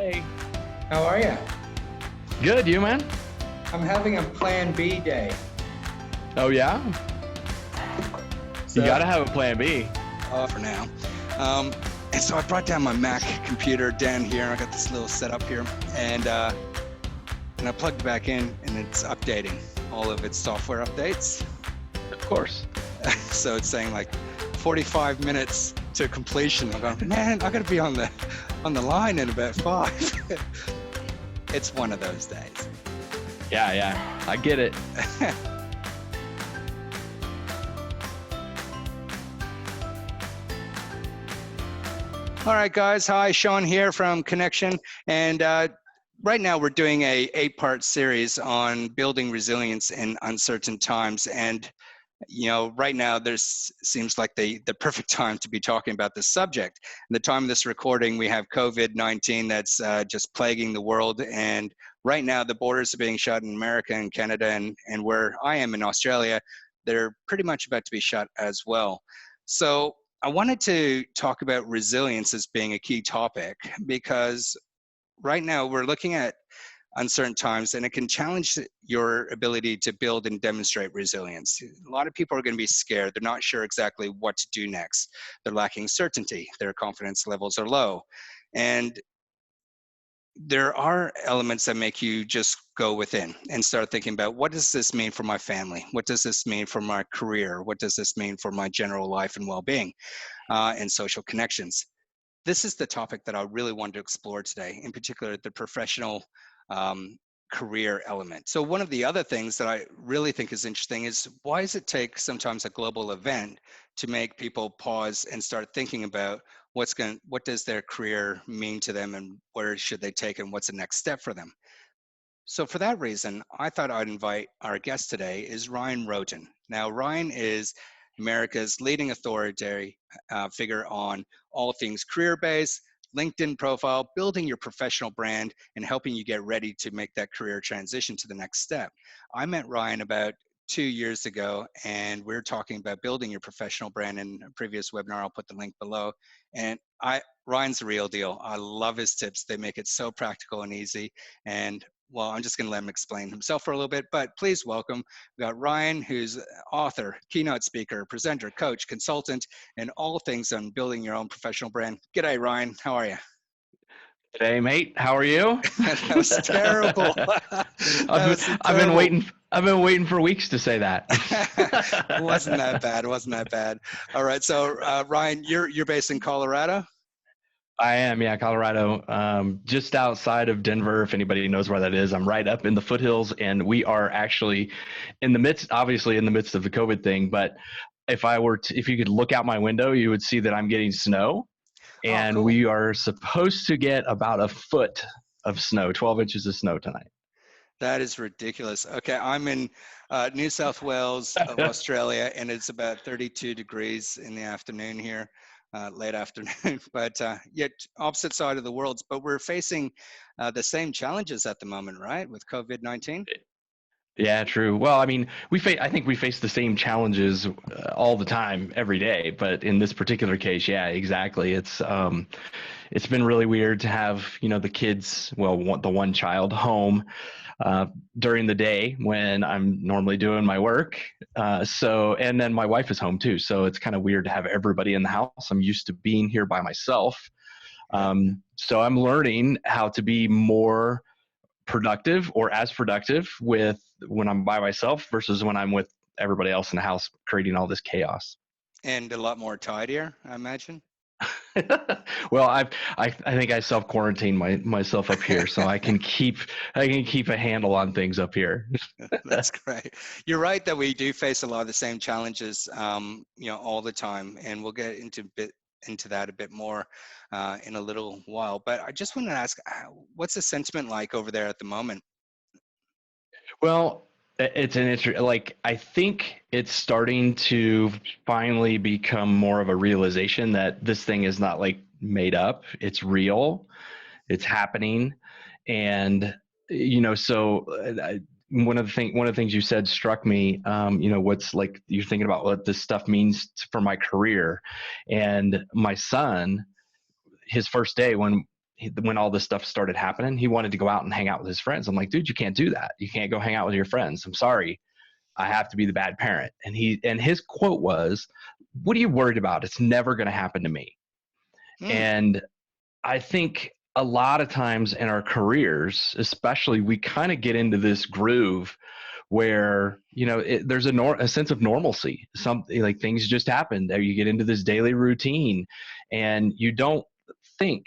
Hey. How are you? Good, you, man? I'm having a Plan B day. Oh, yeah? So, You gotta have a plan B. For now. And so I brought down my Mac computer down here. I got this little setup here, and I plugged it back in, and it's updating all of its software updates. Of course. So it's saying like 45 minutes to completion. I'm going, man, I gotta be on the line in about 5. It's one of those days. Yeah, I get it. All right, guys. Hi, Sean here from Kinektion. And right now we're doing a 8-part series on building resilience in uncertain times. And, you know, right now seems like the perfect time to be talking about this subject. At the time of this recording, we have COVID-19 that's just plaguing the world. And right now the borders are being shut in America and Canada, and where I am in Australia, they're pretty much about to be shut as well. So I wanted to talk about resilience as being a key topic, because right now we're looking at uncertain times, and it can challenge your ability to build and demonstrate resilience. A lot of people are going to be scared. They're not sure exactly what to do next. They're lacking certainty. Their confidence levels are low. And there are elements that make you just go within and start thinking about, what does this mean for my family? What does this mean for my career? What does this mean for my general life and well-being and social connections? This is the topic that I really wanted to explore today, in particular, the professional career element. So one of the other things that I really think is interesting is, why does it take sometimes a global event to make people pause and start thinking about what does their career mean to them, and where should they take, and what's the next step for them? So for that reason, I thought I'd invite our guest today is Ryan Rhoten. Now, Ryan is America's leading authority figure on all things career-based, LinkedIn profile, building your professional brand, and helping you get ready to make that career transition to the next step. I met Ryan about 2 years ago, and we were talking about building your professional brand in a previous webinar. I'll put the link below. And Ryan's the real deal. I love his tips. They make it so practical and easy. And well, I'm just going to let him explain himself for a little bit, but please welcome, we've got Ryan, who's author, keynote speaker, presenter, coach, consultant, and all things on building your own professional brand. G'day, Ryan. How are you? Hey, mate. How are you? That was terrible. I've been waiting for weeks to say that. Wasn't that bad? Wasn't that bad? All right. So, Ryan, you're based in Colorado? I am, yeah, Colorado, just outside of Denver, if anybody knows where that is. I'm right up in the foothills, and we are actually obviously in the midst of the COVID thing, but if you could look out my window, you would see that I'm getting snow, and cool. We are supposed to get about a foot of snow, 12 inches of snow tonight. That is ridiculous. Okay, I'm in New South Wales of Australia, and it's about 32 degrees in the afternoon here. Late afternoon, but yet opposite side of the world. But we're facing the same challenges at the moment, right, with COVID-19? Yeah, true. Well, I mean, I think we face the same challenges all the time, every day. But in this particular case, yeah, exactly. It's been really weird to have, the kids, the one child home during the day when I'm normally doing my work. And then my wife is home too. So it's kind of weird to have everybody in the house. I'm used to being here by myself. So I'm learning how to be more productive, or as productive, when I'm by myself versus when I'm with everybody else in the house, creating all this chaos. And a lot more tidier, I imagine. Well, I think I self-quarantine myself up here, so I can keep a handle on things up here. That's great. You're right that we do face a lot of the same challenges, all the time, and we'll get into that a bit more in a little while. But I just want to ask, what's the sentiment like over there at the moment? Well, it's an interesting, I think it's starting to finally become more of a realization that this thing is not made up. It's real. It's happening. And, so one of the things you said struck me, what's you're thinking about what this stuff means for my career. And my son, his first day when when all this stuff started happening, he wanted to go out and hang out with his friends. I'm like, dude, you can't do that. You can't go hang out with your friends. I'm sorry. I have to be the bad parent. And his quote was, what are you worried about? It's never going to happen to me. And I think a lot of times in our careers, especially, we kind of get into this groove where, there's a sense of normalcy. Something like things just happen. There, you get into this daily routine, and you don't think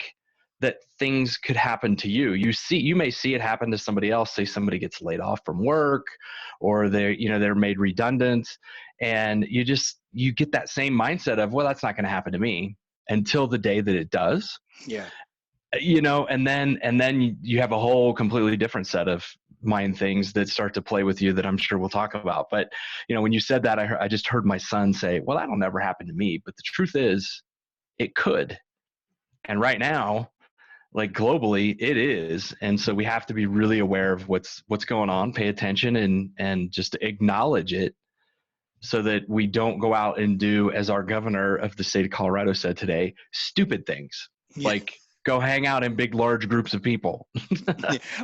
that things could happen to you. You may see it happen to somebody else. Say somebody gets laid off from work, or they're made redundant, and you get that same mindset of, well, that's not going to happen to me, until the day that it does. Yeah. And then you have a whole completely different set of mind things that start to play with you that I'm sure we'll talk about. But when you said that, I just heard my son say, well, that'll never happen to me. But the truth is, it could. And right now, like globally, it is. And so we have to be really aware of what's going on, pay attention, and just acknowledge it, so that we don't go out and do, as our governor of the state of Colorado said today, stupid things. Yeah. Like go hang out in big, large groups of people.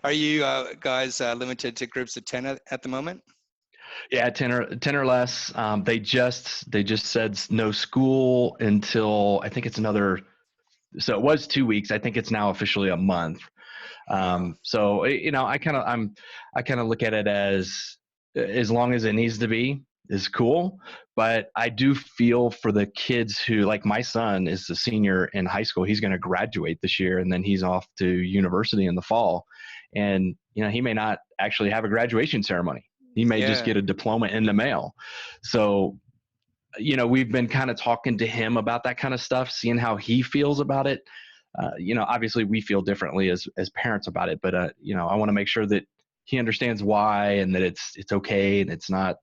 Are you guys limited to groups of 10 at the moment? Yeah, 10 or less. They just said no school until, I think it's another, so it was 2 weeks. I think it's now officially a month. So, I kind of look at it as long as it needs to be is cool. But I do feel for the kids who, like my son is a senior in high school. He's going to graduate this year, and then he's off to university in the fall. And, he may not actually have a graduation ceremony. He may just get a diploma in the mail. So, we've been kind of talking to him about that kind of stuff, seeing how he feels about it. Obviously we feel differently as parents about it, but, I want to make sure that he understands why, and that it's okay. And it's not,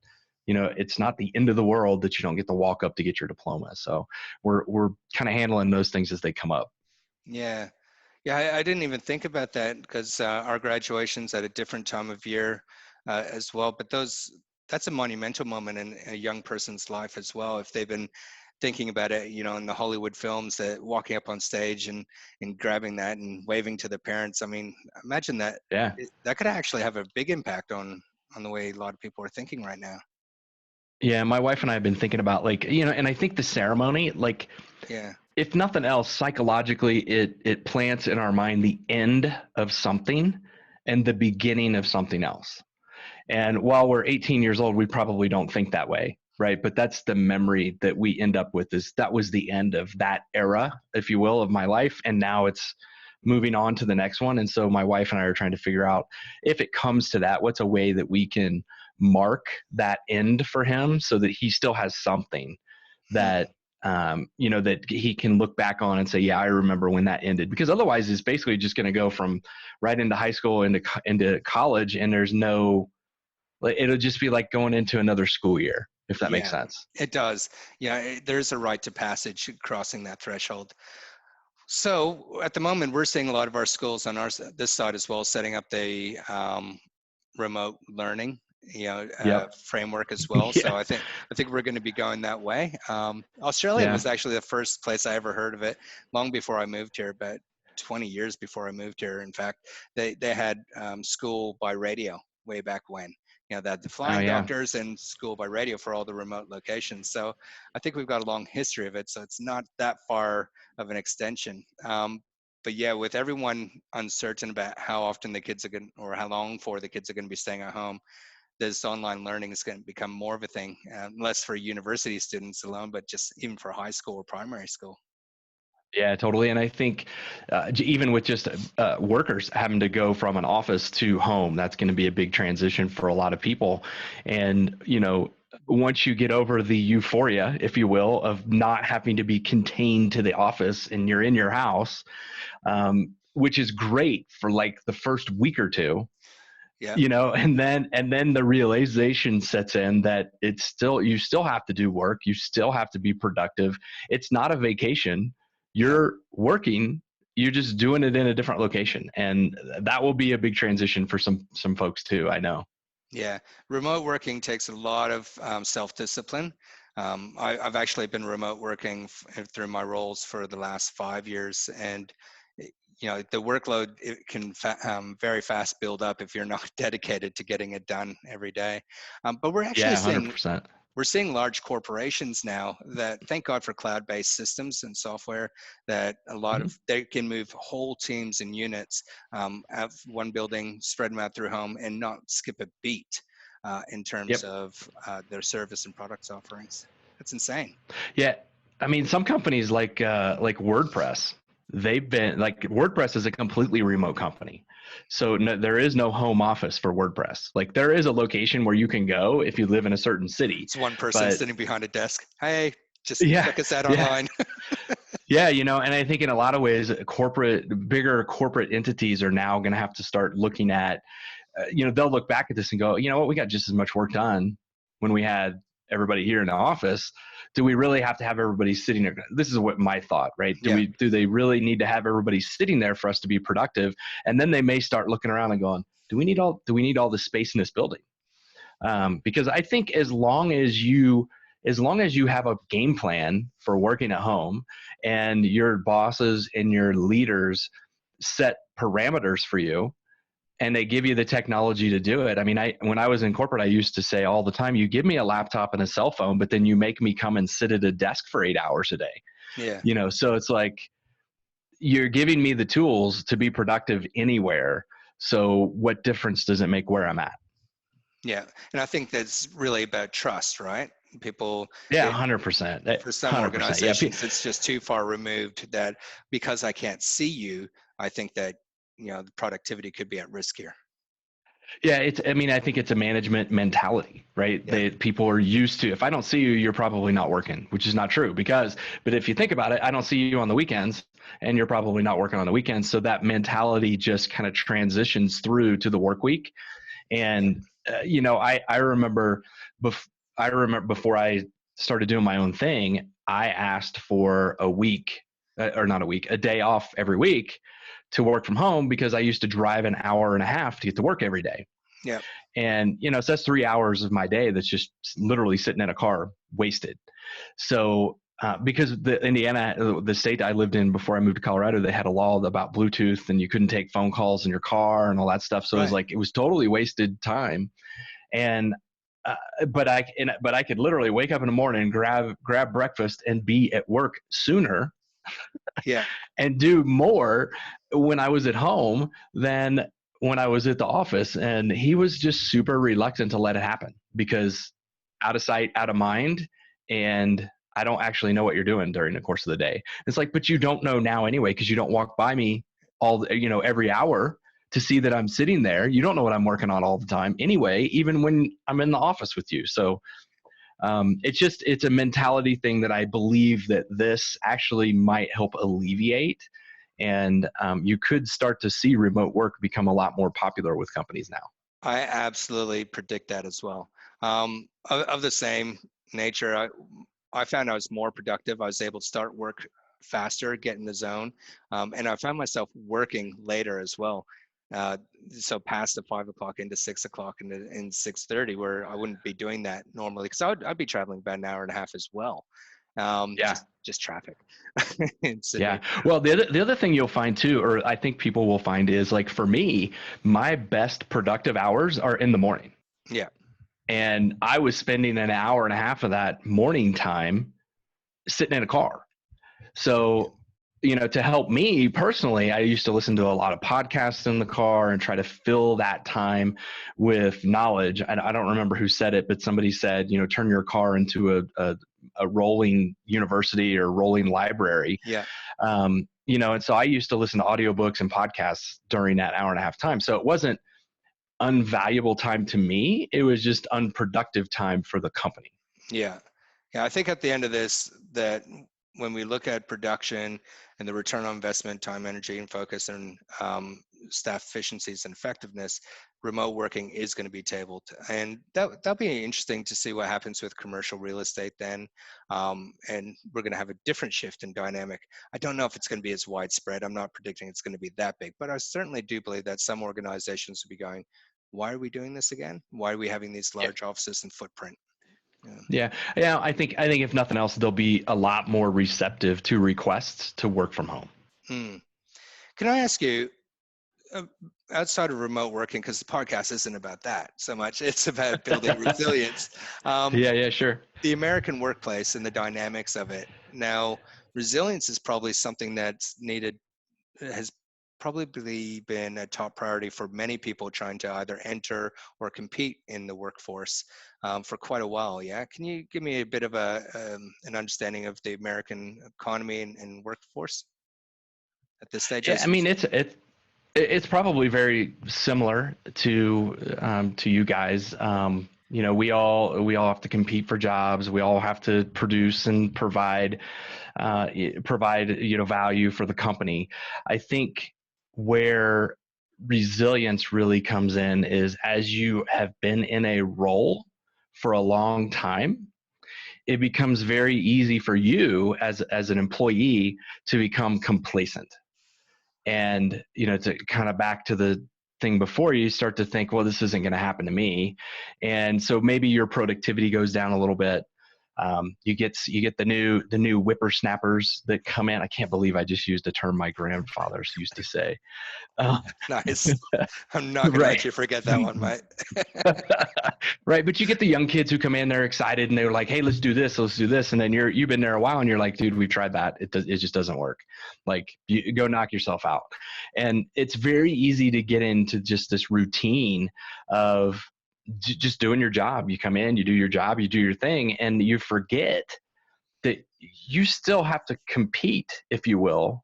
it's not the end of the world that you don't get to walk up to get your diploma. So we're kind of handling those things as they come up. Yeah. Yeah. I didn't even think about that, because our graduation's at a different time of year as well. But that's a monumental moment in a young person's life as well. If they've been thinking about it, in the Hollywood films, that walking up on stage and grabbing that and waving to their parents. I mean, imagine that. Yeah. That could actually have a big impact on the way a lot of people are thinking right now. Yeah. My wife and I have been thinking about, like, and I think the ceremony, like, if nothing else, psychologically, it plants in our mind the end of something and the beginning of something else. And while we're 18 years old, we probably don't think that way, right? But that's the memory that we end up with, is that was the end of that era, if you will, of my life. And now it's moving on to the next one. And so my wife and I are trying to figure out, if it comes to that, what's a way that we can mark that end for him, so that he still has something that, that he can look back on and say, yeah, I remember when that ended. Because otherwise it's basically just going to go from right into high school into college, and there's no, it'll just be like going into another school year, if that makes sense. It does. Yeah, there's a rite to passage crossing that threshold. So at the moment, we're seeing a lot of our schools on this side as well, setting up the remote learning, framework as well. So I think we're going to be going that way. Australia was actually the first place I ever heard of it, long before I moved here, about 20 years before I moved here. In fact, they had school by radio way back when. They had the flying doctors and school by radio for all the remote locations. So I think we've got a long history of it. So it's not that far of an extension. But yeah, with everyone uncertain about how often the kids are going, or how long for the kids are going to be staying at home, this online learning is going to become more of a thing, less for university students alone, but just even for high school or primary school. Yeah, totally. And I think even with just workers having to go from an office to home, that's going to be a big transition for a lot of people. And, once you get over the euphoria, if you will, of not having to be contained to the office and you're in your house, which is great for like the first week or two, and then the realization sets in that you still have to do work. You still have to be productive. It's not a vacation. You're working, you're just doing it in a different location. And that will be a big transition for some folks too, I know. Yeah, remote working takes a lot of self-discipline. I've actually been remote working through my roles for the last 5 years. And the workload, it can very fast build up if you're not dedicated to getting it done every day. But we're actually Yeah, seeing 100%. we're seeing large corporations now that, thank God for cloud-based systems and software, that a lot of they can move whole teams and units of one building, spread them out through home, and not skip a beat in terms Yep. of their service and products offerings. That's insane. Yeah, I mean, some companies like WordPress, they've been like WordPress is a completely remote company, so no, there is no home office for WordPress. Like there is a location where you can go if you live in a certain city, It's one person but sitting behind a desk. Hey, just yeah, check us out yeah, online. yeah, and I think in a lot of ways, bigger corporate entities are now going to have to start looking at, they'll look back at this and go, you know what, we got just as much work done when we had everybody here in the office. Do we really have to have everybody sitting there? This is what my thought, right? Do they really need to have everybody sitting there for us to be productive? And then they may start looking around and going, do we need all this space in this building? Because I think as long as you have a game plan for working at home and your bosses and your leaders set parameters for you, and they give you the technology to do it. I mean, when I was in corporate, I used to say all the time, you give me a laptop and a cell phone, but then you make me come and sit at a desk for 8 hours a day. Yeah. So it's like you're giving me the tools to be productive anywhere. So what difference does it make where I'm at? Yeah. And I think that's really about trust, right? People, Yeah, 100%. for some 100%. Yeah. organizations, it's just too far removed that because I can't see you, I think that, the productivity could be at risk here. Yeah, I think it's a management mentality, right? Yeah. People are used to, if I don't see you, you're probably not working, which is not true but if you think about it, I don't see you on the weekends and you're probably not working on the weekends. So that mentality just kind of transitions through to the work week. And, I remember before I started doing my own thing, I asked for a day off every week to work from home because I used to drive an hour and a half to get to work every day. Yeah. And, so that's 3 hours of my day that's just literally sitting in a car wasted. So, because Indiana, the state I lived in before I moved to Colorado, they had a law about Bluetooth and you couldn't take phone calls in your car and all that stuff. So it was totally wasted time. And, but I could literally wake up in the morning, grab breakfast and be at work sooner. Yeah. And do more when I was at home than when I was at the office. And he was just super reluctant to let it happen because out of sight, out of mind. And I don't actually know what you're doing during the course of the day. It's like, but you don't know now anyway, because you don't walk by me every hour to see that I'm sitting there. You don't know what I'm working on all the time anyway, even when I'm in the office with you. So it's a mentality thing that I believe that this actually might help alleviate. And you could start to see remote work become a lot more popular with companies now. I absolutely predict that as well. Of the same nature, I found I was more productive. I was able to start work faster, get in the zone. And I found myself working later as well. So past the 5 o'clock into 6 o'clock and 6:30, where I wouldn't be doing that normally because I'd be traveling about an hour and a half as well. Just traffic. Yeah. Well, the other thing you'll find too, or I think people will find, is like for me, my best productive hours are in the morning. Yeah. And I was spending an hour and a half of that morning time sitting in a car. So, to help me personally, I used to listen to a lot of podcasts in the car and try to fill that time with knowledge. I don't remember who said it, but somebody said, turn your car into a rolling university or rolling library. Yeah. And so I used to listen to audiobooks and podcasts during that hour and a half time. So it wasn't unvaluable time to me. It was just unproductive time for the company. Yeah. Yeah. I think at the end of this, that when we look at production and the return on investment, time, energy, and focus, and staff efficiencies and effectiveness, remote working is going to be tabled. And that'll be interesting to see what happens with commercial real estate then. And we're going to have a different shift in dynamic. I don't know if it's going to be as widespread. I'm not predicting it's going to be that big, but I certainly do believe that some organizations will be going, why are we doing this again? Why are we having these large offices and footprint? Yeah. I think if nothing else, they'll be a lot more receptive to requests to work from home. Can I ask you, uh, outside of remote working, because the podcast isn't about that so much, it's about building resilience. Um, Yeah, yeah, sure. the American workplace and the dynamics of it. Now, resilience is probably something that's needed, has probably been a top priority for many people trying to either enter or compete in the workforce for quite a while. Yeah, can you give me a bit of an understanding of the American economy and workforce at this stage? Yeah, I mean, it's probably very similar to you guys. You know, we all have to compete for jobs. We all have to produce and provide value for the company. I think where resilience really comes in is as you have been in a role for a long time, it becomes very easy for you as an employee to become complacent. And to kind of back to the thing before, you start to think, well, this isn't going to happen to me. And so maybe your productivity goes down a little bit. You get the new whippersnappers that come in. I can't believe I just used a term my grandfathers used to say. Nice. I'm not gonna Right. let you forget that one, mate. Right. But you get the young kids who come in, they're excited and they're like, hey, let's do this. And then you've been there a while and you're like, dude, we've tried that. It just doesn't work. Like, you go knock yourself out. And it's very easy to get into just this routine of just doing your job. You come in, you do your job, you do your thing, and you forget that you still have to compete, if you will,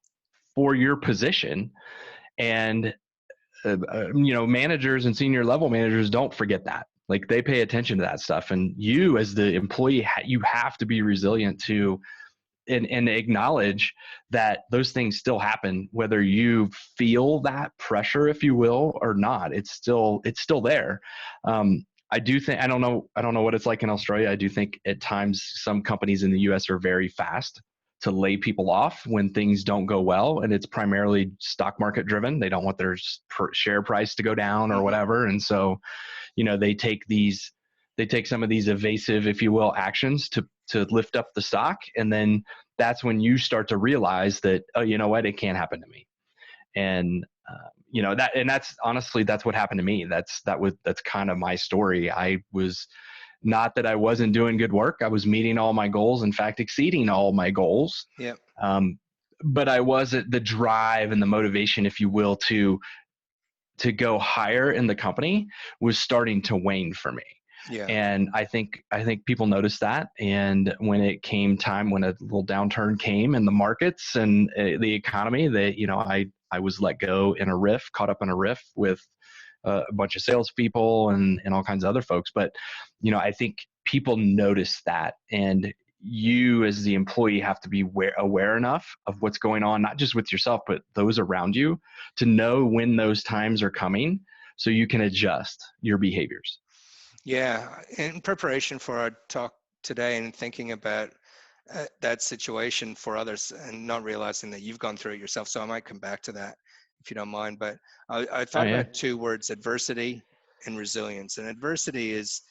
for your position. And managers and senior level managers don't forget that. Like, they pay attention to that stuff. And you, as the employee, you have to be resilient to and acknowledge that those things still happen, whether you feel that pressure, if you will, or not. It's still there. I do think, I don't know what it's like in Australia. I do think at times some companies in the US are very fast to lay people off when things don't go well, and it's primarily stock market driven. They don't want their share price to go down or whatever. And so, they take some of these evasive, if you will, actions to lift up the stock. And then that's when you start to realize that, oh, you know what, it can't happen to me. And, that's honestly, that's what happened to me. That's kind of my story. I was, not that I wasn't doing good work. I was meeting all my goals, in fact, exceeding all my goals. Yeah. But I wasn't, the drive and the motivation, if you will, to go higher in the company was starting to wane for me. Yeah. And I think people noticed that. And when it came time, when a little downturn came in the markets and the economy, I was let go in a riff, caught up in a riff with a bunch of salespeople and all kinds of other folks. But, I think people notice that, and you as the employee have to be aware enough of what's going on, not just with yourself, but those around you, to know when those times are coming so you can adjust your behaviors. Yeah, in preparation for our talk today and thinking about that situation for others and not realizing that you've gone through it yourself, so I might come back to that if you don't mind, but I thought about two words: adversity and resilience. And adversity is,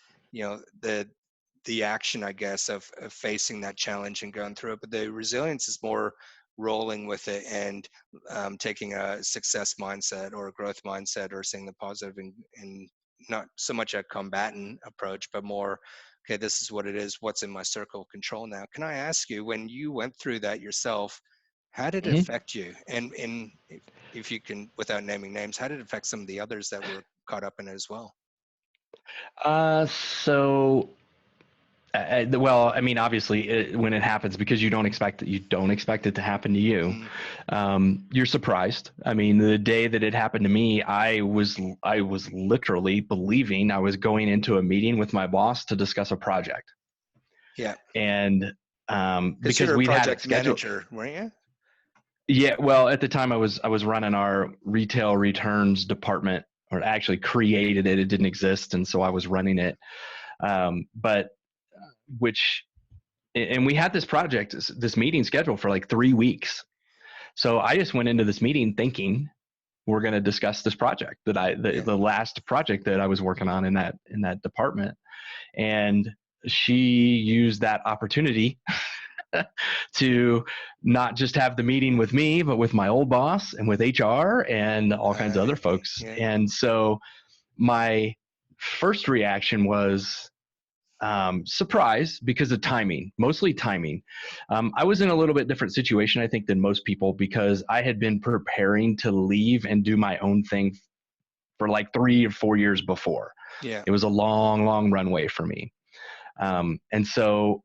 the action, I guess, of facing that challenge and going through it, but the resilience is more rolling with it and taking a success mindset or a growth mindset, or seeing the positive in not so much a combatant approach, but more, okay, this is what it is. What's in my circle of control now? Can I ask you, when you went through that yourself, how did it affect you? And if you can, without naming names, how did it affect some of the others that were caught up in it as well? Well, I mean, obviously, when it happens, because you don't expect it to happen to you, you're surprised. I mean, the day that it happened to me, I was literally believing I was going into a meeting with my boss to discuss a project. Yeah. And because you're a we had it project scheduled, manager, weren't you? Yeah. Well, at the time, I was running our retail returns department, or actually created it. It didn't exist, and so I was running it. And we had this meeting scheduled for like 3 weeks. So I just went into this meeting thinking we're going to discuss this project the last project that I was working on in that department. And she used that opportunity to not just have the meeting with me, but with my old boss and with HR and all kinds of other folks. Yeah. And so my first reaction was surprise because of timing, mostly timing. I was in a little bit different situation, I think, than most people because I had been preparing to leave and do my own thing for like 3 or 4 years before. Yeah. It was a long, long runway for me. And so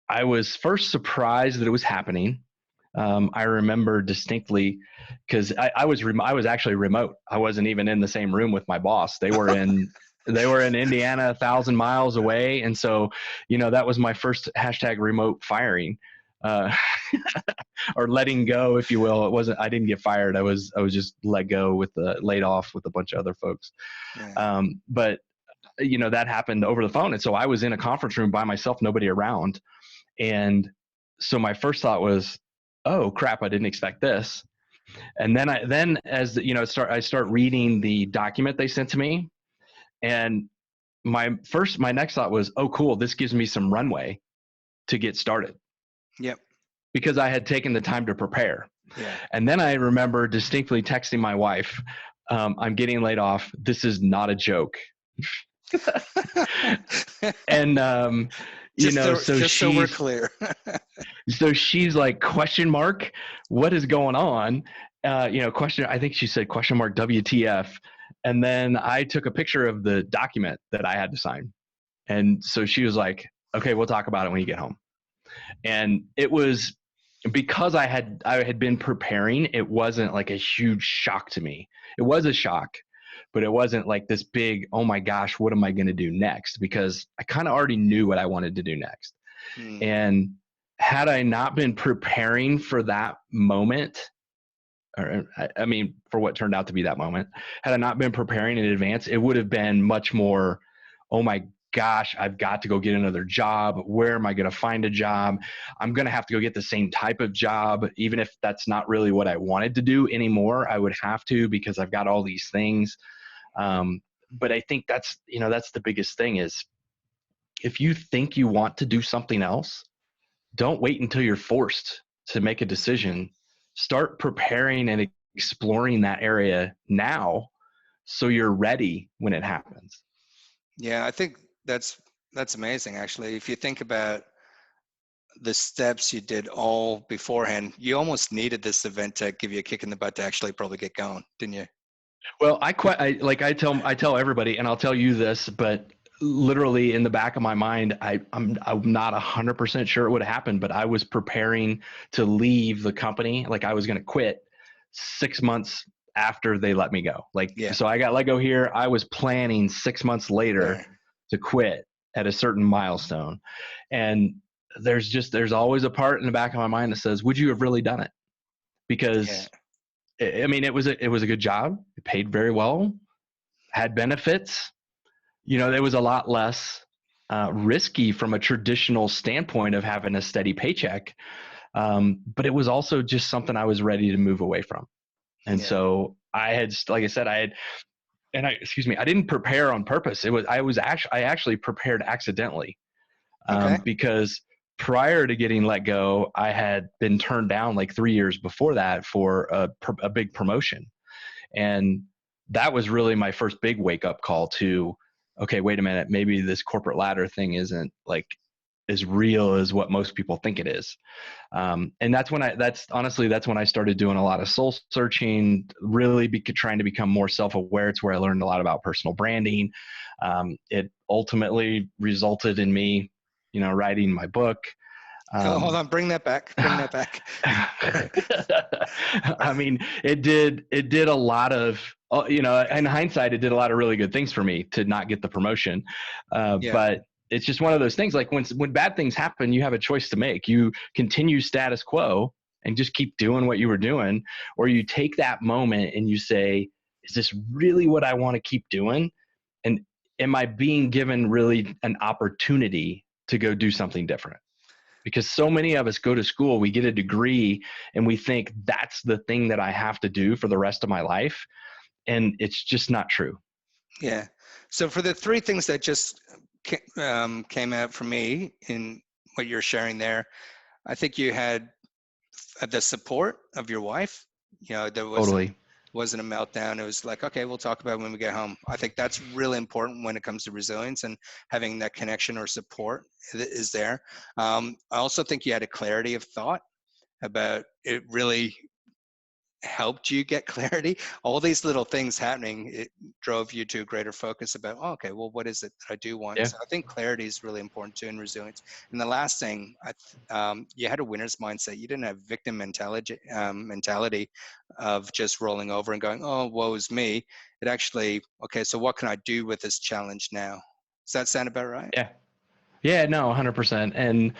I was first surprised that it was happening. I remember distinctly because I was actually remote. I wasn't even in the same room with my boss. They were in Indiana, 1,000 miles away, and so that was my first hashtag remote firing, or letting go, if you will. It wasn't. I didn't get fired. I was just laid off with a bunch of other folks. Yeah. But that happened over the phone, and so I was in a conference room by myself, nobody around, and so my first thought was, oh crap, I didn't expect this. And then I start reading the document they sent to me, and my next thought was, oh cool, this gives me some runway to get started. Yep. Because I had taken the time to prepare. Yeah. And then I remember distinctly texting my wife, I'm getting laid off. This is not a joke. And so we're clear. So she's like, question mark, what is going on? Question, I think she said question mark WTF. And then I took a picture of the document that I had to sign. And so she was like, okay, we'll talk about it when you get home. And it was because I had been preparing, it wasn't like a huge shock to me. It was a shock, but it wasn't like this big, oh my gosh, what am I going to do next? Because I kind of already knew what I wanted to do next. And had I not been preparing for that moment, or I mean, for what turned out to be that moment, had I not been preparing in advance, it would have been much more, oh my gosh, I've got to go get another job. Where am I going to find a job? I'm going to have to go get the same type of job, even if that's not really what I wanted to do anymore. I would have to, because I've got all these things. But I think that's the biggest thing is, if you think you want to do something else, don't wait until you're forced to make a decision. Start preparing and exploring that area now, so you're ready when it happens. Yeah, I think that's amazing, actually. If you think about the steps you did all beforehand, you almost needed this event to give you a kick in the butt to actually probably get going, didn't you? Well, I tell everybody, and I'll tell you this, but literally in the back of my mind, I'm not 100% sure it would have happened, but I was preparing to leave the company. Like, I was going to quit 6 months after they let me go. So I got let go here. I was planning 6 months later to quit at a certain milestone. And there's always a part in the back of my mind that says, would you have really done it? Because I mean, it was a good job. It paid very well, had benefits. There was a lot less risky from a traditional standpoint of having a steady paycheck. But it was also just something I was ready to move away from. And so I had, like I said, I didn't prepare on purpose. I actually prepared accidentally, because prior to getting let go, I had been turned down like 3 years before that for a big promotion. And that was really my first big wake up call to, okay, wait a minute, maybe this corporate ladder thing isn't like as real as what most people think it is. And that's when I started doing a lot of soul searching, really trying to become more self-aware. It's where I learned a lot about personal branding. It ultimately resulted in me, writing my book. Hold on, bring that back. I mean, it did a lot of, in hindsight, it did a lot of really good things for me to not get the promotion. But it's just one of those things, like when bad things happen, you have a choice to make. You continue status quo and just keep doing what you were doing, or you take that moment and you say, is this really what I want to keep doing? And am I being given really an opportunity to go do something different? Because so many of us go to school, we get a degree, and we think that's the thing that I have to do for the rest of my life. And it's just not true. Yeah. So for the three things that just came out for me in what you're sharing there, I think you had the support of your wife. You know, there Totally. wasn't a meltdown. It was like, okay, we'll talk about it when we get home. I think that's really important when it comes to resilience, and having that connection or support is there. I also think you had a clarity of thought about it. Really helped you get clarity. All these little things happening, it drove you to a greater focus about, oh, okay, well, what is it that I do want? Yeah. So I think clarity is really important too in resilience. And the last thing, you had a winner's mindset. You didn't have victim mentality of just rolling over and going, oh, woe is me. It actually, okay, so what can I do with this challenge now? Does that sound about right? Yeah. Yeah, no, 100%. And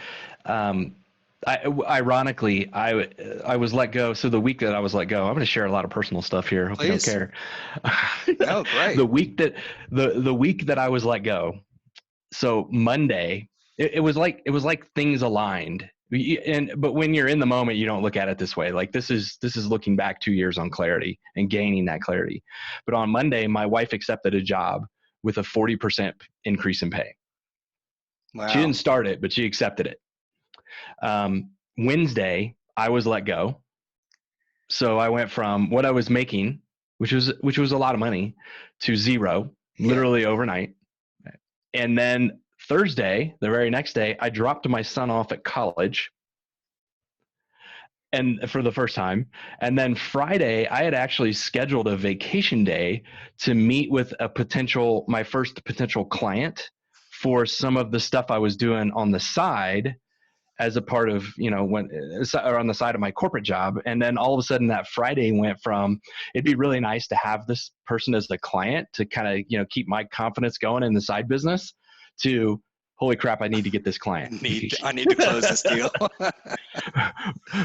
ironically, I was let go. So the week that I was let go, I'm going to share a lot of personal stuff here. Hope you don't Please. care. No, great. The week that I was let go. So Monday, it was like things aligned. But when you're in the moment, you don't look at it this way. Like this is looking back 2 years on clarity and gaining that clarity. But on Monday, my wife accepted a job with a 40% increase in pay. Wow. She didn't start it, but she accepted it. Wednesday, I was let go. So I went from what I was making, which was a lot of money, to zero, literally overnight. And then Thursday, the very next day, I dropped my son off at college, and for the first time. And then Friday, I had actually scheduled a vacation day to meet with my first potential client for some of the stuff I was doing on the side as a part of, or on the side of my corporate job. And then all of a sudden that Friday went from, it'd be really nice to have this person as a client to kind of, keep my confidence going in the side business, to, holy crap, I need to get this client. I need to close this deal.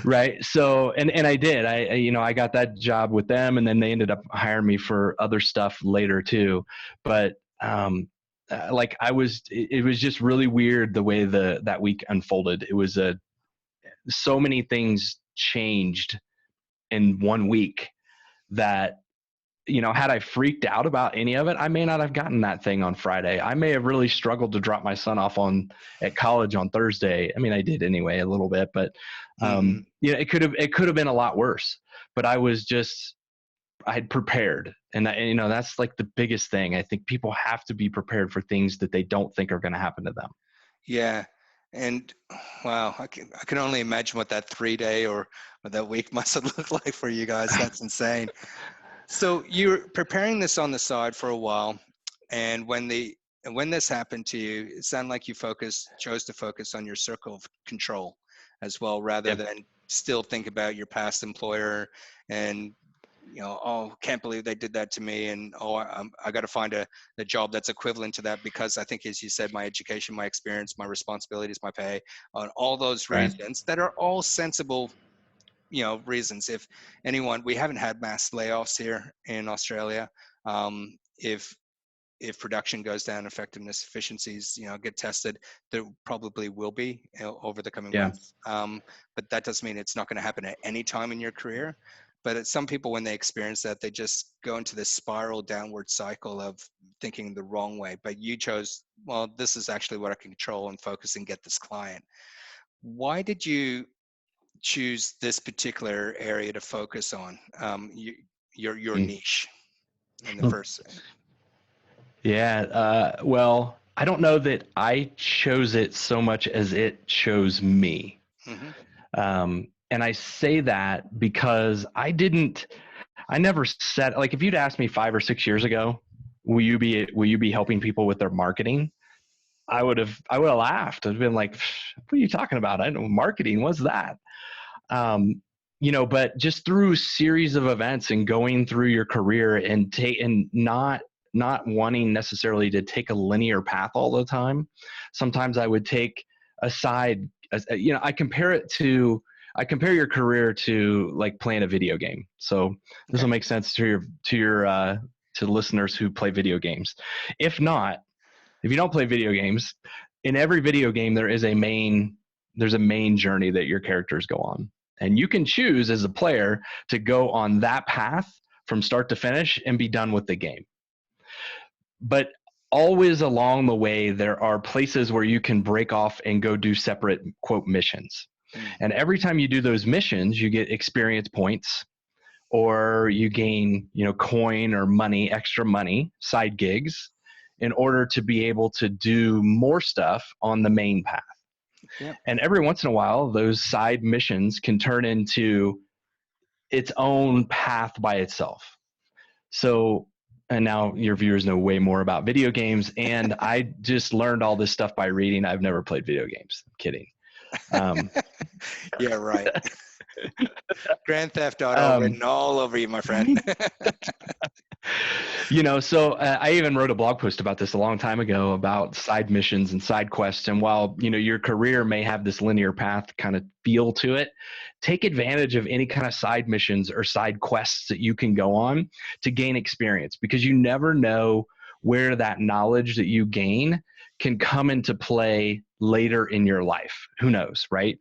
Right. So, and I did, I got that job with them, and then they ended up hiring me for other stuff later too. But, it was just really weird the way that week unfolded. It was so many things changed in 1 week that, had I freaked out about any of it, I may not have gotten that thing on Friday. I may have really struggled to drop my son off at college on Thursday. I mean, I did anyway, a little bit, but it could have been a lot worse. But I had prepared, and that's like the biggest thing. I think people have to be prepared for things that they don't think are going to happen to them. Yeah. And wow, I can only imagine what that 3-day or that week must have looked like for you guys. That's insane. So you're preparing this on the side for a while, and when this happened to you, it sounded like you chose to focus on your circle of control as well, rather than still think about your past employer and, oh, can't believe they did that to me, and I got to find a job that's equivalent to that, because I think, as you said, my education, my experience, my responsibilities, my pay, on all those reasons that are all sensible reasons. If anyone, we haven't had mass layoffs here in Australia. If production goes down, effectiveness, efficiencies, get tested, there probably will be over the coming months. But that doesn't mean it's not going to happen at any time in your career. But some people, when they experience that, they just go into this spiral downward cycle of thinking the wrong way. But you chose, well, this is actually what I can control and focus and get this client. Why did you choose this particular area to focus on, your niche in the first? Well, I don't know that I chose it so much as it chose me. And I say that because I never said, like, if you'd asked me 5 or 6 years ago, will you be helping people with their marketing? I would have laughed. I'd been like, what are you talking about? I know marketing. What's that? But just through a series of events and going through your career and not wanting necessarily to take a linear path all the time. Sometimes I would take a side, I compare your career to like playing a video game. So this will make sense to listeners who play video games. If you don't play video games, in every video game, there's a main journey that your characters go on. And you can choose as a player to go on that path from start to finish and be done with the game. But always along the way, there are places where you can break off and go do separate, quote, missions. Mm. And every time you do those missions, you get experience points, or you gain, coin or money, extra money, side gigs, in order to be able to do more stuff on the main path. Yep. And every once in a while, those side missions can turn into its own path by itself. So, and now your viewers know way more about video games. And I just learned all this stuff by reading. I've never played video games. I'm kidding. Yeah, right. Grand Theft Auto Um, written all over you, my friend. So I even wrote a blog post about this a long time ago about side missions and side quests. And while, your career may have this linear path kind of feel to it, take advantage of any kind of side missions or side quests that you can go on to gain experience, because you never know where that knowledge that you gain can come into play later in your life. Who knows, right?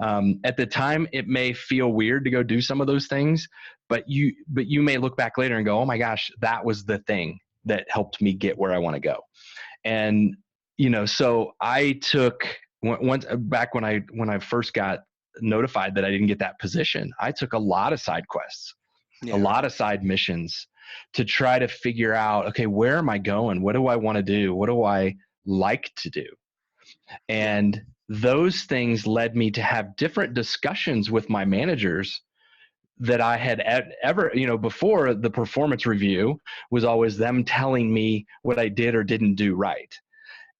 At the time, it may feel weird to go do some of those things, but you may look back later and go, oh my gosh, that was the thing that helped me get where I want to go. And, so I took once back when I first got notified that I didn't get that position, I took a lot of side quests, a lot of side missions to try to figure out, okay, where am I going? What do I want to do? What do I like to do? And those things led me to have different discussions with my managers that I had ever, before. The performance review was always them telling me what I did or didn't do right.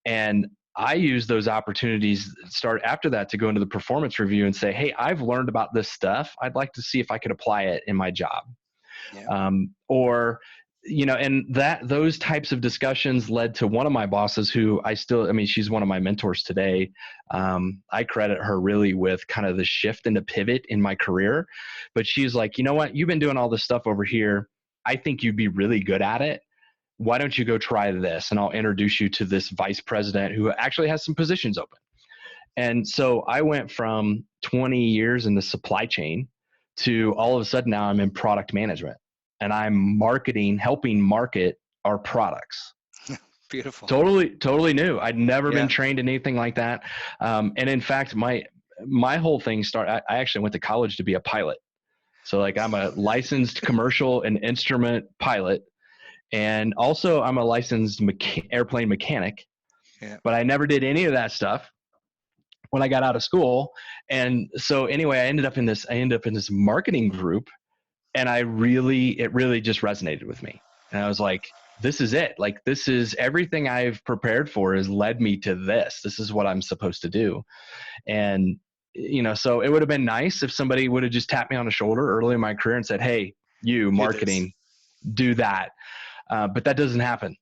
And I used those opportunities start after that to go into the performance review and say, hey, I've learned about this stuff. I'd like to see if I could apply it in my job. Yeah. Or, and those types of discussions led to one of my bosses who she's one of my mentors today. I credit her really with kind of the shift and the pivot in my career. But she's like, you know what? You've been doing all this stuff over here. I think you'd be really good at it. Why don't you go try this? And I'll introduce you to this vice president who actually has some positions open. And so I went from 20 years in the supply chain to all of a sudden now I'm in product management. And I'm helping market our products. Beautiful. Totally new. I'd never Yeah. been trained in anything like that. And in fact, my whole thing started, I actually went to college to be a pilot. So like I'm a licensed commercial and instrument pilot. And also I'm a licensed airplane mechanic, but I never did any of that stuff when I got out of school. And so anyway, I ended up in this marketing group. And it really just resonated with me. And I was like, this is it. Like, this is everything I've prepared for has led me to this. This is what I'm supposed to do. And, so it would have been nice if somebody would have just tapped me on the shoulder early in my career and said, hey, you marketing, do that. But that doesn't happen.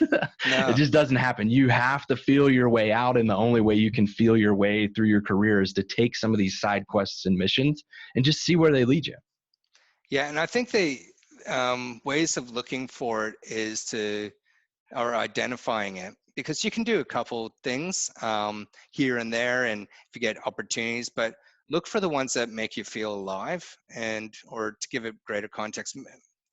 No. It just doesn't happen. You have to feel your way out. And the only way you can feel your way through your career is to take some of these side quests and missions and just see where they lead you. Yeah, and I think the ways of looking for it or identifying it, because you can do a couple things here and there, and if you get opportunities, but look for the ones that make you feel alive, or to give it greater context,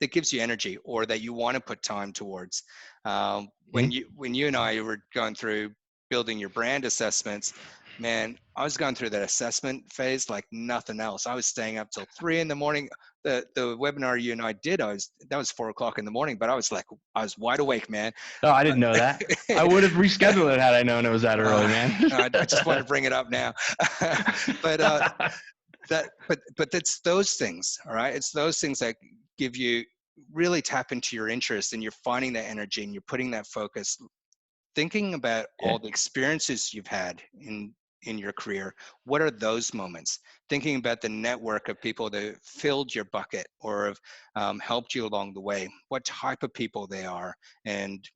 that gives you energy or that you want to put time towards. When you and I were going through building your brand assessments, man, I was going through that assessment phase like nothing else. I was staying up till 3 a.m. The webinar you and I did, that was 4 o'clock in the morning, but I was wide awake, man. Oh, I didn't know that. I would have rescheduled it had I known it was that early, man. I just want to bring it up now. But it's those things, all right? It's those things that give you really tap into your interest, and you're finding that energy and you're putting that focus, thinking about all the experiences you've had in your career. What are those moments? Thinking about the network of people that filled your bucket or have helped you along the way, what type of people they are. And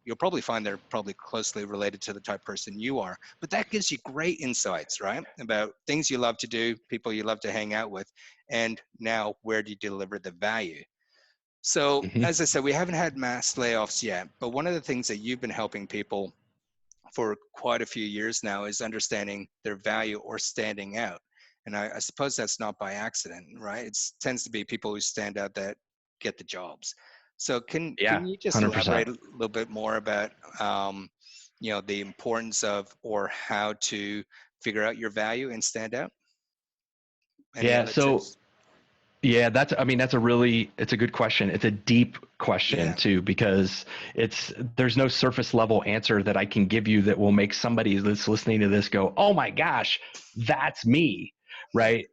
you'll probably find they're probably closely related to the type of person you are. But that gives you great insights, right? About things you love to do, people you love to hang out with, and now where do you deliver the value? So as I said, we haven't had mass layoffs yet, but one of the things that you've been helping people for quite a few years now is understanding their value or standing out. And I suppose that's not by accident, right? It tends to be people who stand out that get the jobs. So can you just 100%. elaborate a little bit more about, the importance of, or how to figure out your value and stand out? Any Yeah. other So tips? yeah, it's a good question. It's a deep question Yeah. too, because there's no surface level answer that I can give you that will make somebody that's listening to this go, oh my gosh, that's me. Yeah. Right.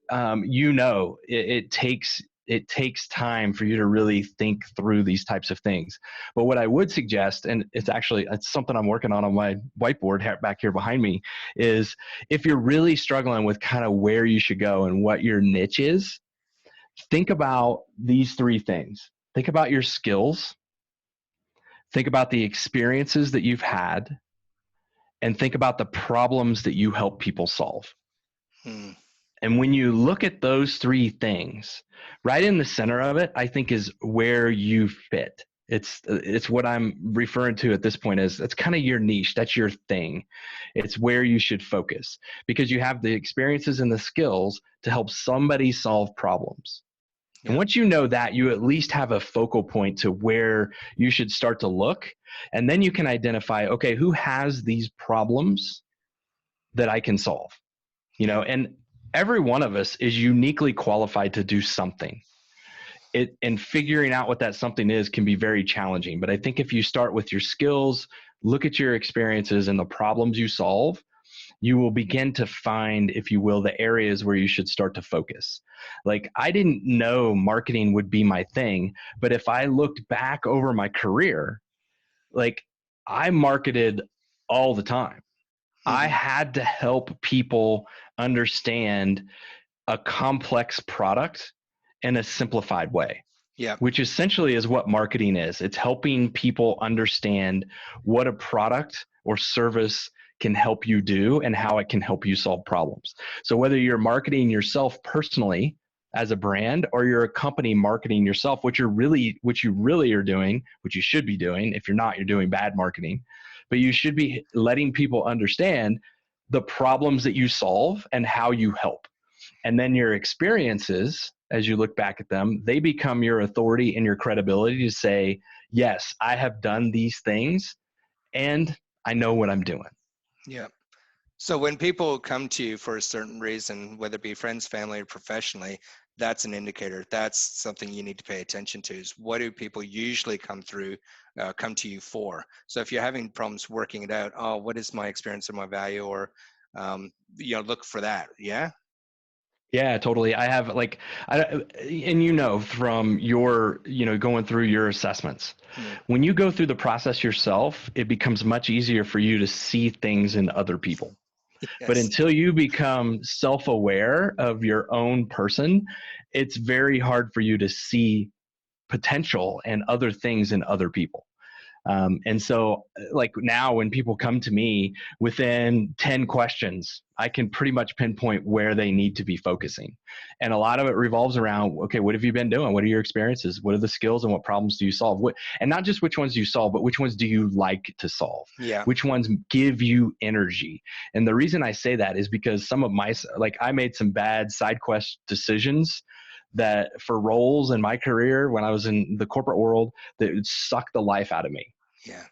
It takes time for you to really think through these types of things. But what I would suggest, and it's something I'm working on my whiteboard back here behind me, is if you're really struggling with kind of where you should go and what your niche is, think about these three things. Think about your skills, think about the experiences that you've had, and think about the problems that you help people solve. Hmm. And when you look at those three things, right in the center of it, I think is where you fit. It's what I'm referring to at this point as it's kind of your niche. That's your thing. It's where you should focus because you have the experiences and the skills to help somebody solve problems. And Yeah. once you know that, you at least have a focal point to where you should start to look. And then you can identify, okay, who has these problems that I can solve? Yeah. And every one of us is uniquely qualified to do something. And figuring out what that something is can be very challenging. But I think if you start with your skills, look at your experiences and the problems you solve, you will begin to find, if you will, the areas where you should start to focus. Like, I didn't know marketing would be my thing, but if I looked back over my career, like, I marketed all the time. I Mhm. had to help people understand a complex product in a simplified way, Yeah. which essentially is what marketing is. It's helping people understand what a product or service can help you do and how it can help you solve problems. So whether you're marketing yourself personally as a brand or you're a company marketing yourself, what you really are doing, what you should be doing, if you're not, you're doing bad marketing, but you should be letting people understand the problems that you solve and how you help. And then your experiences, as you look back at them, they become your authority and your credibility to say, yes, I have done these things and I know what I'm doing. Yeah. So when people come to you for a certain reason, whether it be friends, family, or professionally, that's an indicator. That's something you need to pay attention to. Is what do people usually come to you for? So if you're having problems working it out, oh, what is my experience or my value, or look for that. Yeah. Yeah, totally. I have and from your, going through your assessments, Hmm. when you go through the process yourself, it becomes much easier for you to see things in other people. But Yes. until you become self-aware of your own person, it's very hard for you to see potential and other things in other people. And so, like now, when people come to me within 10 questions, I can pretty much pinpoint where they need to be focusing. And a lot of it revolves around, okay, what have you been doing? What are your experiences? What are the skills and what problems do you solve? And not just which ones do you solve, but which ones do you like to solve? Yeah. Which ones give you energy? And the reason I say that is because I made some bad side quest decisions that for roles in my career when I was in the corporate world that would suck the life out of me. Yeah.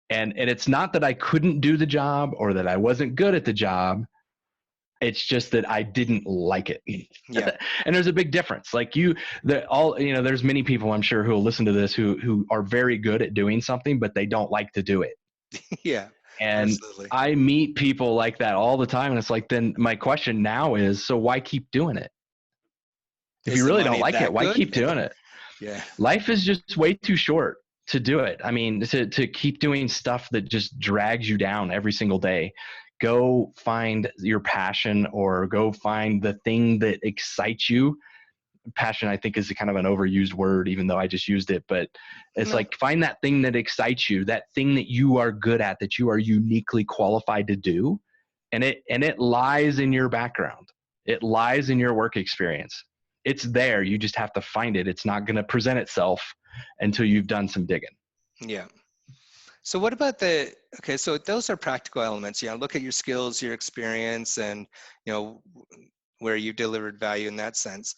And it's not that I couldn't do the job or that I wasn't good at the job. It's just that I didn't like it. Yeah. And there's a big difference. There's many people I'm sure who will listen to this who are very good at doing something, but they don't like to do it. Yeah. And Absolutely. I meet people like that all the time. And it's like, then my question now is, so why keep doing it? If Is you the really don't money like it, that why good? keep doing it? Yeah. Life is just way too short to do it. I mean, to keep doing stuff that just drags you down every single day. Go find your passion or go find the thing that excites you. Passion, I think, is kind of an overused word, even though I just used it. But it's No. like, find that thing that excites you, that thing that you are good at, that you are uniquely qualified to do. And it lies in your background. It lies in your work experience. It's there. You just have to find it. It's not going to present itself until you've done some digging. Yeah. So what about okay, so those are practical elements, look at your skills, your experience, and, where you delivered value in that sense.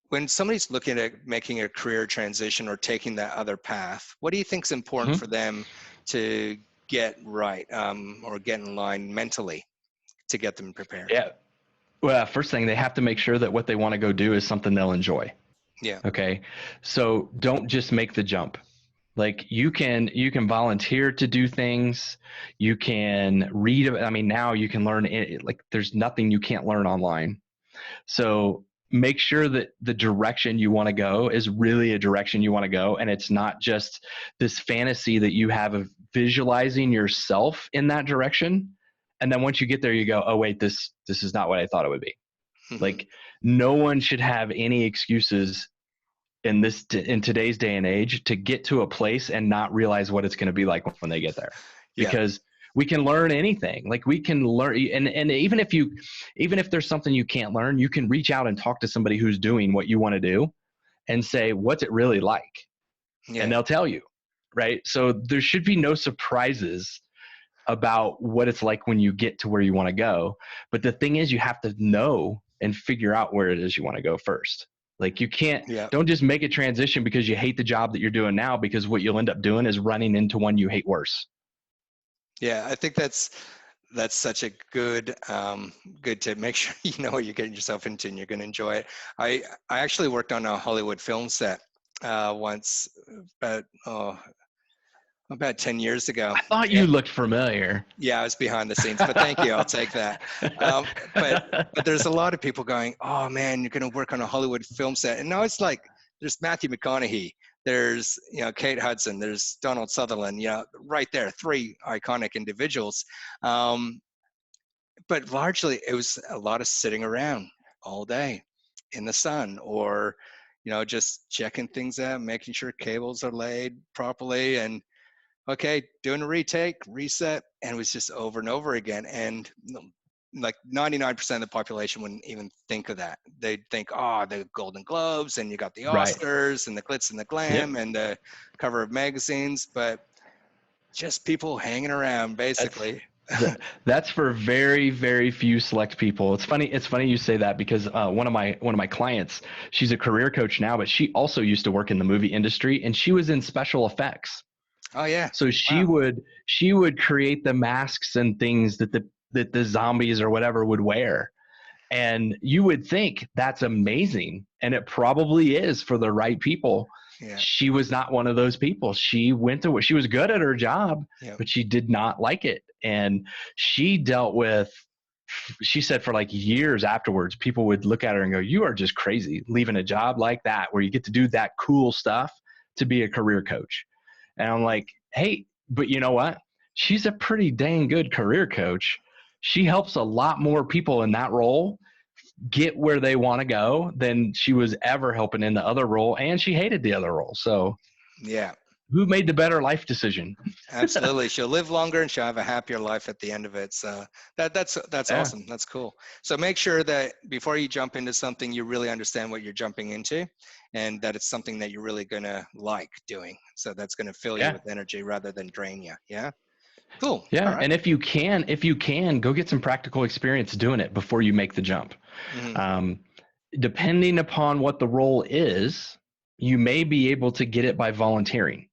When somebody's looking at making a career transition or taking that other path, what do you think is important Mhm. for them to get right or get in line mentally? to get them prepared? Yeah. Well, first thing, they have to make sure that what they want to go do is something they'll enjoy. Yeah. Okay. So don't just make the jump. Like you can volunteer to do things. You can read. I mean, now you can learn like there's nothing you can't learn online. So make sure that the direction you want to go is really a direction you want to go. And it's not just this fantasy that you have of visualizing yourself in that direction. And then once you get there, you go, oh, wait, this is not what I thought it would be. Mhm. Like no one should have any excuses in today's day and age to get to a place and not realize what it's going to be like when they get there. Yeah. Because we can learn anything. Like we can learn, and even if there's something you can't learn, you can reach out and talk to somebody who's doing what you want to do and say, what's it really like? Yeah. And they'll tell you, right? So there should be no surprises about what it's like when you get to where you want to go. But the thing is, you have to know and figure out where it is you want to go first. Like you can't, don't just make a transition because you hate the job that you're doing now, because what you'll end up doing is running into one you hate worse. Yeah, I think that's such a good good tip. Make sure you know what you're getting yourself into and you're going to enjoy it. I actually worked on a Hollywood film set once about 10 years ago. I thought you looked familiar. Yeah, I was behind the scenes, but thank you. I'll take that. But there's a lot of people going, oh man, you're going to work on a Hollywood film set. And now it's like, there's Matthew McConaughey, there's, Kate Hudson, there's Donald Sutherland, right there, 3 iconic individuals. But largely it was a lot of sitting around all day in the sun, or, just checking things out, making sure cables are laid properly, and okay, doing a retake, reset, and it was just over and over again. And like 99% of the population wouldn't even think of that. They'd think, oh, the Golden Globes, and you got the Oscars, and the glitz and the glam, and the cover of magazines, but just people hanging around, basically. That's for very, very few select people. It's funny you say that, because one of my clients, she's a career coach now, but she also used to work in the movie industry, and she was in special effects. Oh yeah. So she would create the masks and things that the zombies or whatever would wear. And you would think that's amazing. And it probably is for the right people. Yeah. She was not one of those people. She was good at her job, but she did not like it. And she said for like years afterwards, people would look at her and go, you are just crazy leaving a job like that, where you get to do that cool stuff, to be a career coach. And I'm like, hey, but you know what? She's a pretty dang good career coach. She helps a lot more people in that role get where they want to go than she was ever helping in the other role. And she hated the other role. So yeah, who made the better life decision? Absolutely. She'll live longer and she'll have a happier life at the end of it. So that's awesome. That's cool. So make sure that before you jump into something, you really understand what you're jumping into, and that it's something that you're really going to like doing. So that's going to fill you with energy rather than drain you. Yeah. Cool. Yeah. Right. And if you can go get some practical experience doing it before you make the jump. Mm-hmm. Depending upon what the role is, you may be able to get it by volunteering.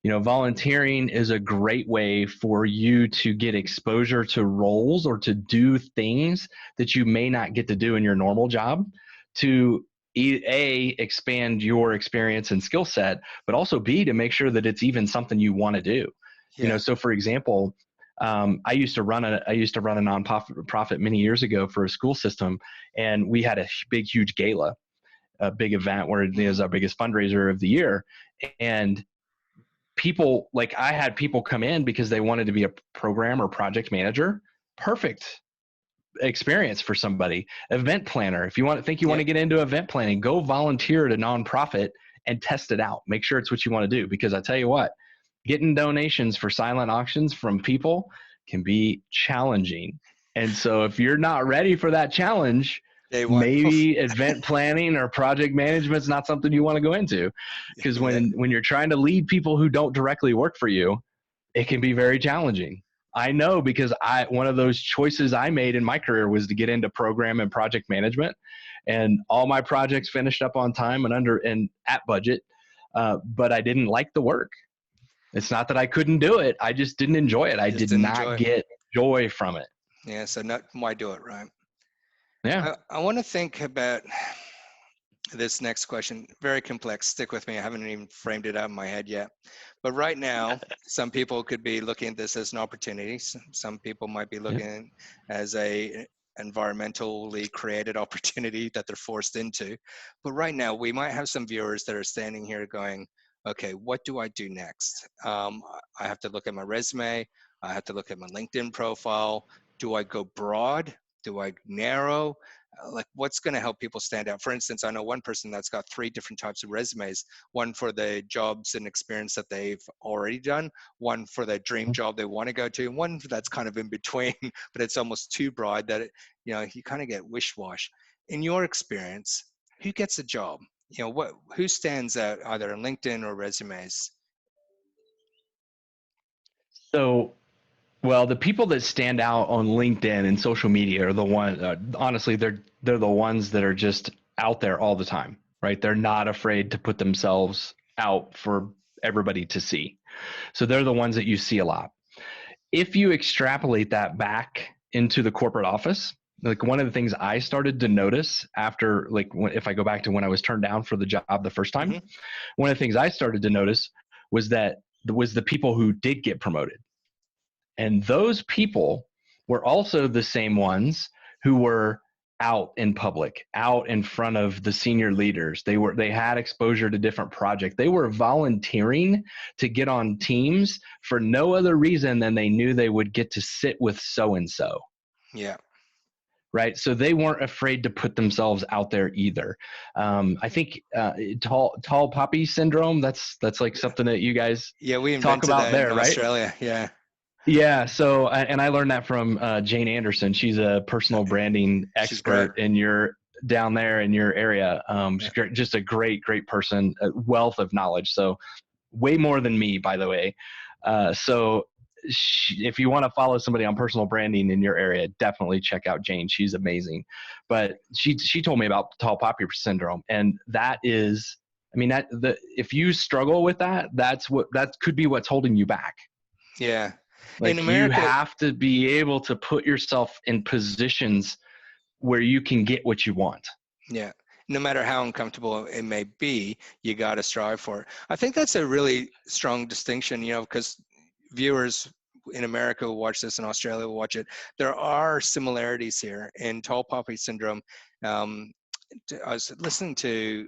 Volunteering is a great way for you to get exposure to roles or to do things that you may not get to do in your normal job, to expand your experience and skill set, but also B, to make sure that it's even something you want to do. Yeah. So for example, I used to run a nonprofit many years ago for a school system, and we had a big, huge gala, a big event where it is our biggest fundraiser of the year. And I had people come in because they wanted to be a program or project manager. Perfect experience for somebody. Event planner. If you want to get into event planning, go volunteer at a nonprofit and test it out. Make sure it's what you want to do, because I tell you what, getting donations for silent auctions from people can be challenging. And so if you're not ready for that challenge, maybe event planning or project management is not something you want to go into, because when you're trying to lead people who don't directly work for you, it can be very challenging. I know, because one of those choices I made in my career was to get into program and project management, and all my projects finished up on time and at budget, but I didn't like the work. It's not that I couldn't do it. I just didn't enjoy it. I did not get joy from it. Yeah. So not why do it, right? Yeah. I want to think about this next question. Very complex. Stick with me. I haven't even framed it out in my head yet. But right now, some people could be looking at this as an opportunity. Some people might be Yeah. looking as a environmentally created opportunity that they're forced into. But right now, we might have some viewers that are standing here going, okay, what do I do next? I have to look at my resume. I have to look at my LinkedIn profile. Do I go broad? Do I narrow? Like what's going to help people stand out? For instance, I know one person that's got 3 different types of resumes, one for the jobs and experience that they've already done, one for the dream job they want to go to, and one that's kind of in between, but it's almost too broad that you kind of get wish-wash. In your experience, who gets a job? Who stands out either on LinkedIn or resumes? So, well, the people that stand out on LinkedIn and social media are the one. Honestly, they're the ones that are just out there all the time, right? They're not afraid to put themselves out for everybody to see. So they're the ones that you see a lot. If you extrapolate that back into the corporate office, like one of the things I started to notice after, like, if I go back to when I was turned down for the job the first time, Mm-hmm. one of the things I started to notice was that was the people who did get promoted. And those people were also the same ones who were out in public, out in front of the senior leaders. They had exposure to different projects. They were volunteering to get on teams for no other reason than they knew they would get to sit with so and so. Yeah. Right. So they weren't afraid to put themselves out there either. I think tall poppy syndrome, that's like something that you guys Yeah, we talk invented about that in there, right? Australia. Yeah. Yeah. So, and I learned that from Jane Anderson. She's a personal branding She's great. expert down there in your area. She's Yeah. just a great person, a wealth of knowledge. So way more than me, by the way. So if you want to follow somebody on personal branding in your area, definitely check out Jane. She's amazing. But she told me about tall poppy syndrome, and that is, I mean, if you struggle with that, that could be what's holding you back. Yeah. In Like you America, have to be able to put yourself in positions where you can get what you want. yeah, no matter how uncomfortable it may be, you got to strive for it. I think that's a really strong distinction, because viewers in America who watch this, in Australia will watch it. There are similarities here in tall poppy syndrome. Um, I was listening to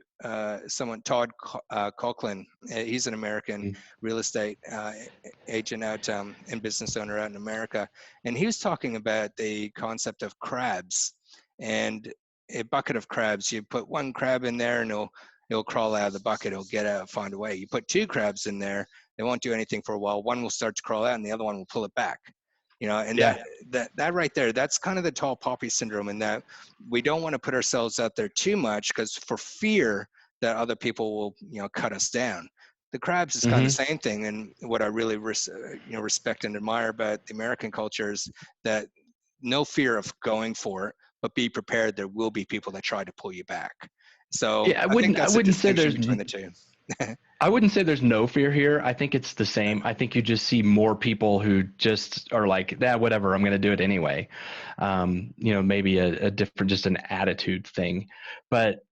someone, Todd Coughlin. He's an American real estate agent out and business owner out in America, and he was talking about the concept of crabs. And a bucket of crabs, you put one crab in there, and it'll crawl out of the bucket. It'll get out, find a way. You put 2 crabs in there, they won't do anything for a while. One will start to crawl out, and the other one will pull it back. And Yeah. that right there, that's kind of the tall poppy syndrome, in that we don't want to put ourselves out there too much, because for fear that other people will cut us down. The crabs is kind of the same thing. And what I really respect and admire about the American culture is that no fear of going for it, but be prepared. There will be people that try to pull you back. So Yeah, I think I that's the wouldn't say distinction there's between the two. I wouldn't say there's no fear here. I think it's the same. I think you just see more people who just are like, whatever, I'm going to do it anyway. Maybe a different, just an attitude thing. But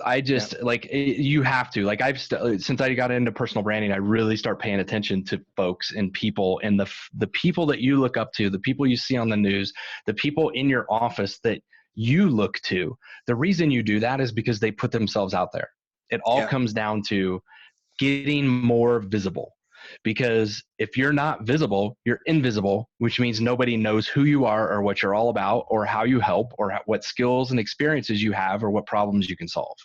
I just you have to, like, since I got into personal branding, I really start paying attention to folks and people, and the people that you look up to, the people you see on the news, the people in your office that you look to. The reason you do that is because they put themselves out there. It all comes down to getting more visible, because if you're not visible, you're invisible, which means nobody knows who you are or what you're all about or how you help or what skills and experiences you have or what problems you can solve.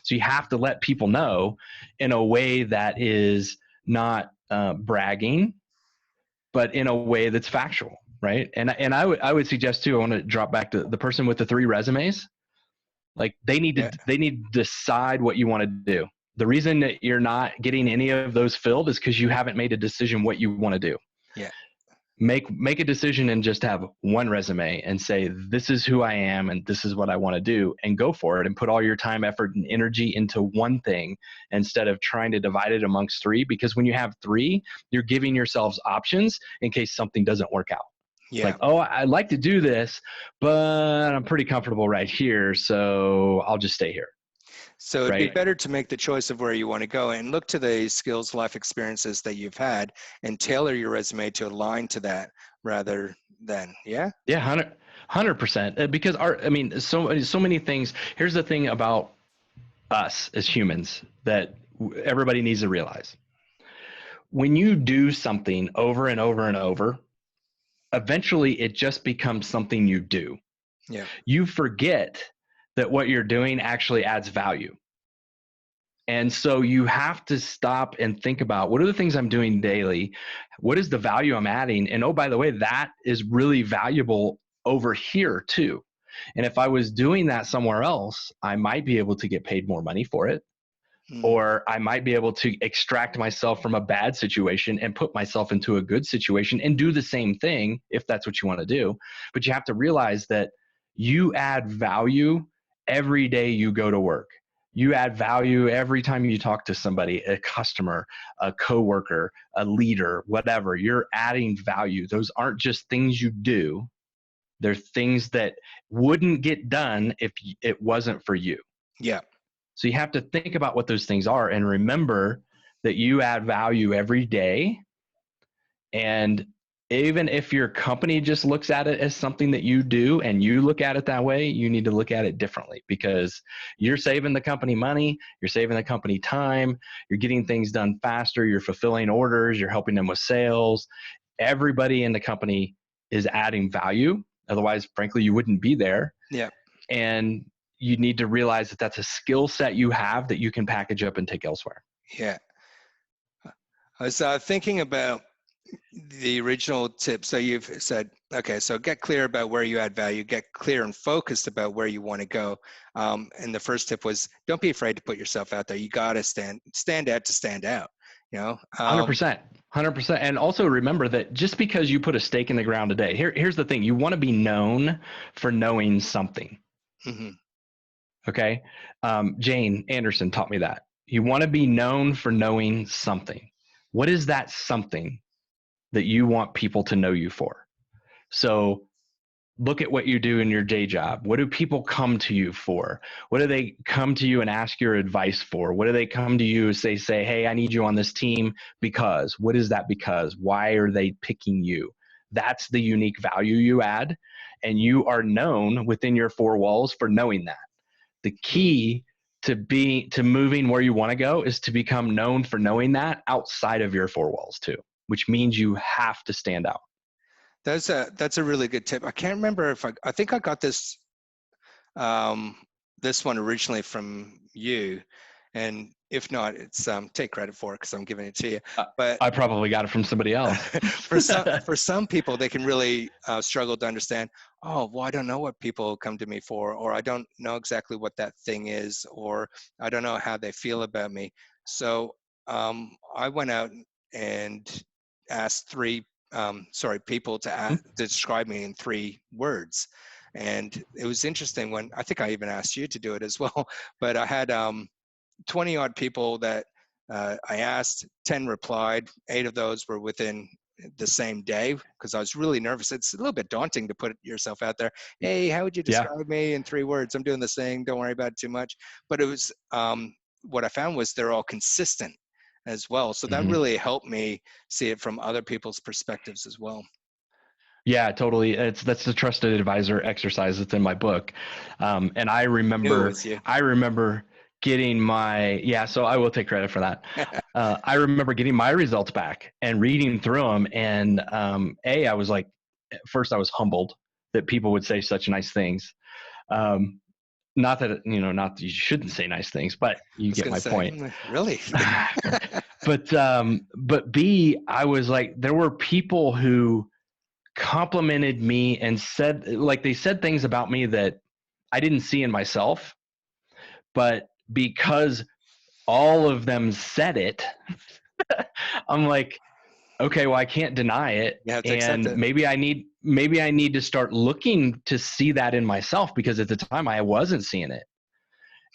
So you have to let people know in a way that is not bragging, but in a way that's factual, right? And I would suggest too, I want to drop back to the person with the 3 resumes. Like they need to decide what you want to do. The reason that you're not getting any of those filled is because you haven't made a decision what you want to do. Yeah. Make a decision and just have one resume and say, this is who I am and this is what I want to do, and go for it and put all your time, effort, and energy into one thing instead of trying to divide it amongst 3. Because when you have 3, you're giving yourselves options in case something doesn't work out. It's like, oh, I'd like to do this, but I'm pretty comfortable right here, so I'll just stay here. So it'd be Right. better to make the choice of where you want to go and look to the skills, life experiences that you've had and tailor your resume to align to that rather than, yeah? Yeah, 100%. Because so many things. Here's the thing about us as humans that everybody needs to realize. When you do something over and over and over, eventually it just becomes something you do. Yeah. You forget that what you're doing actually adds value. And so you have to stop and think about, what are the things I'm doing daily? What is the value I'm adding? And oh, by the way, that is really valuable over here too. And if I was doing that somewhere else, I might be able to get paid more money for it. Or I might be able to extract myself from a bad situation and put myself into a good situation and do the same thing if that's what you want to do. But you have to realize that you add value every day you go to work. You add value every time you talk to somebody, a customer, a coworker, a leader, whatever. You're adding value. Those aren't just things you do. They're things that wouldn't get done if it wasn't for you. Yeah. So you have to think about what those things are and remember that you add value every day. And even if your company just looks at it as something that you do and you look at it that way, you need to look at it differently because you're saving the company money, you're saving the company time, you're getting things done faster, you're fulfilling orders, you're helping them with sales. Everybody in the company is adding value. Otherwise, frankly, you wouldn't be there. Yeah. And you need to realize that that's a skill set you have that you can package up and take elsewhere. Yeah. I was thinking about the original tip. So you've said, okay, so get clear about where you add value, get clear and focused about where you want to go. And the first tip was, don't be afraid to put yourself out there. You got to stand out to stand out, you know? 100%. And also remember that just because you put a stake in the ground today, here's the thing. You want to be known for knowing something. Mm-hmm. Okay. Jane Anderson taught me that. You want to be known for knowing something. What is that something that you want people to know you for? So look at what you do in your day job. What do people come to you for? What do they come to you and ask your advice for? What do they come to you and say, hey, I need you on this team because? What is that because? Why are they picking you? That's the unique value you add. And you are known within your four walls for knowing that. The key to moving where you want to go is to become known for knowing that outside of your four walls too, which means you have to stand out. That's a really good tip. I can't remember if I think I got this this one originally from you, and if not, it's take credit for it because I'm giving it to you. But I probably got it from somebody else. for some people, they can really struggle to understand. Oh, well, I don't know what people come to me for, or I don't know exactly what that thing is, or I don't know how they feel about me. So I went out and asked people to describe me in 3 words. And it was interesting when I think I even asked you to do it as well, but I had 20 odd people that I asked, 10 replied, 8 of those were within the same day because I was really nervous. It's a little bit daunting to put yourself out there. Hey, how would you describe me in 3 words? I'm doing this thing. Don't worry about it too much. But it was, what I found was they're all consistent as well. So that really helped me see it from other people's perspectives as well. Yeah, totally. That's the trusted advisor exercise that's in my book. And I remember getting so I will take credit for that. I remember getting my results back and reading through them. And I was like, first I was humbled that people would say such nice things. Not that you shouldn't say nice things, but you get my point. Really? But B, I was like, there were people who complimented me and they said things about me that I didn't see in myself, but because all of them said it, I'm like, okay, well, I can't deny it. And maybe I need to start looking to see that in myself because at the time I wasn't seeing it.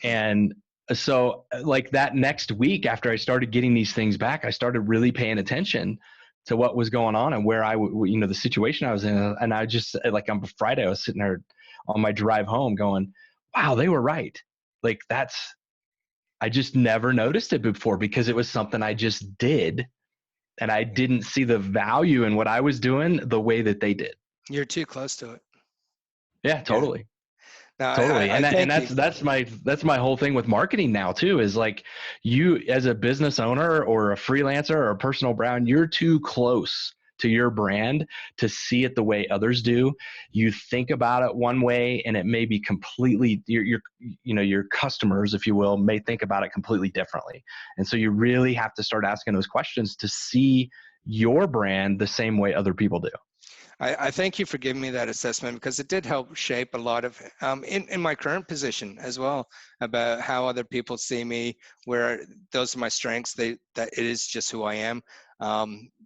And so like that next week after I started getting these things back, I started really paying attention to what was going on and where the situation I was in. And I just, like, on Friday, I was sitting there on my drive home going, wow, they were right. Like, I just never noticed it before because it was something I just did. And I didn't see the value in what I was doing the way that they did. You're too close to it. Yeah, Yeah. totally. No, Totally. I And thank you. that's my whole thing with marketing now too, is like, you as a business owner or a freelancer or a personal brand, you're too close to your brand to see it the way others do. You think about it one way and it may be completely, your customers, if you will, may think about it completely differently. And so you really have to start asking those questions to see your brand the same way other people do. I thank you for giving me that assessment, because it did help shape a lot of in my current position as well, about how other people see me, where those are my strengths. That it is just who I am.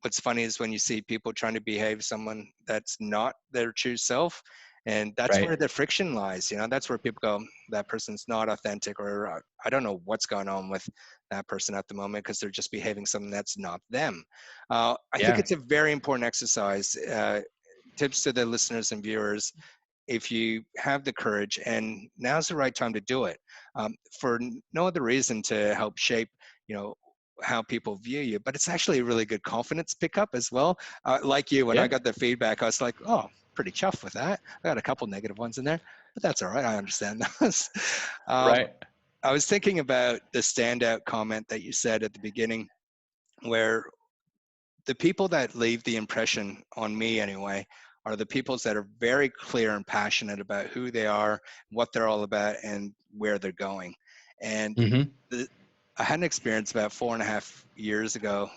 What's funny is when you see people trying to behave someone that's not their true self, and that's Right. where the friction lies. That's where people go, that person's not authentic, or I don't know what's going on with that person at the moment, because they're just behaving something that's not them. I think Yeah. it's a very important exercise. Tips to the listeners and viewers: if you have the courage, and now's the right time to do it, for no other reason to help shape how people view you, but it's actually a really good confidence pickup as well. Like you, when I Yeah. got the feedback, I was like, oh, pretty chuffed with that. I got a couple negative ones in there, but that's all right, I understand those. Right. I was thinking about the standout comment that you said at the beginning, where the people that leave the impression on me anyway are the people that are very clear and passionate about who they are, what they're all about, and where they're going. And Mm-hmm. I had an experience about 4.5 years ago,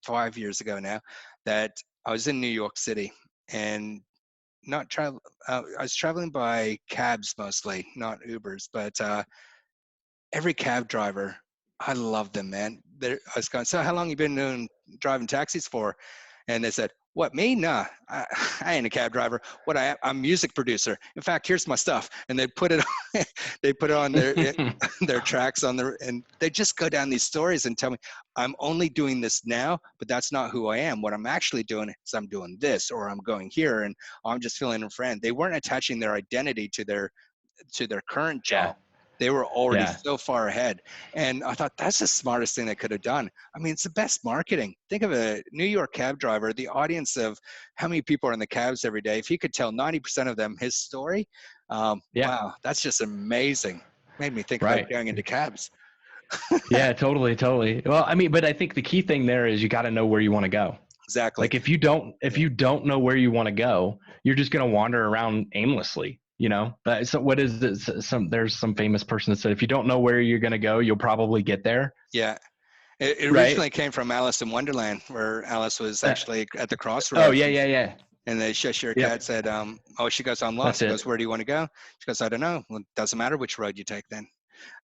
5 years ago now, that I was in New York City, and not travel. I was traveling by cabs mostly, not Ubers, but every cab driver, I love them, man. I was going, so how long you been driving taxis for? And they said, what, me? Nah, I ain't a cab driver. I'm a music producer. In fact, here's my stuff. And they put it on, they put it on their tracks and they just go down these stories and tell me, I'm only doing this now, but that's not who I am. What I'm actually doing is I'm doing this, or I'm going here, and I'm just feeling a friend. They weren't attaching their identity to their current Yeah. job. They were already Yeah. so far ahead. And I thought that's the smartest thing they could have done. I mean, it's the best marketing. Think of a New York cab driver, the audience of how many people are in the cabs every day. If he could tell 90% of them his story, Yeah. wow, that's just amazing. Made me think about Right. going into cabs. Yeah, totally, totally. Well, I mean, but I think the key thing there is you got to know where you want to go. Exactly. Like, if you don't know where you want to go, you're just going to wander around aimlessly, So what is this? There's some famous person that said, if you don't know where you're going to go, you'll probably get there. Yeah. It Right. originally came from Alice in Wonderland, where Alice was actually at the Oh, crossroads. yeah, yeah, yeah. And the Cheshire Cat Yep. said, she goes, I'm lost. That's He goes, it. where do you want to go? She goes, I don't know. Well, it doesn't matter which road you take then.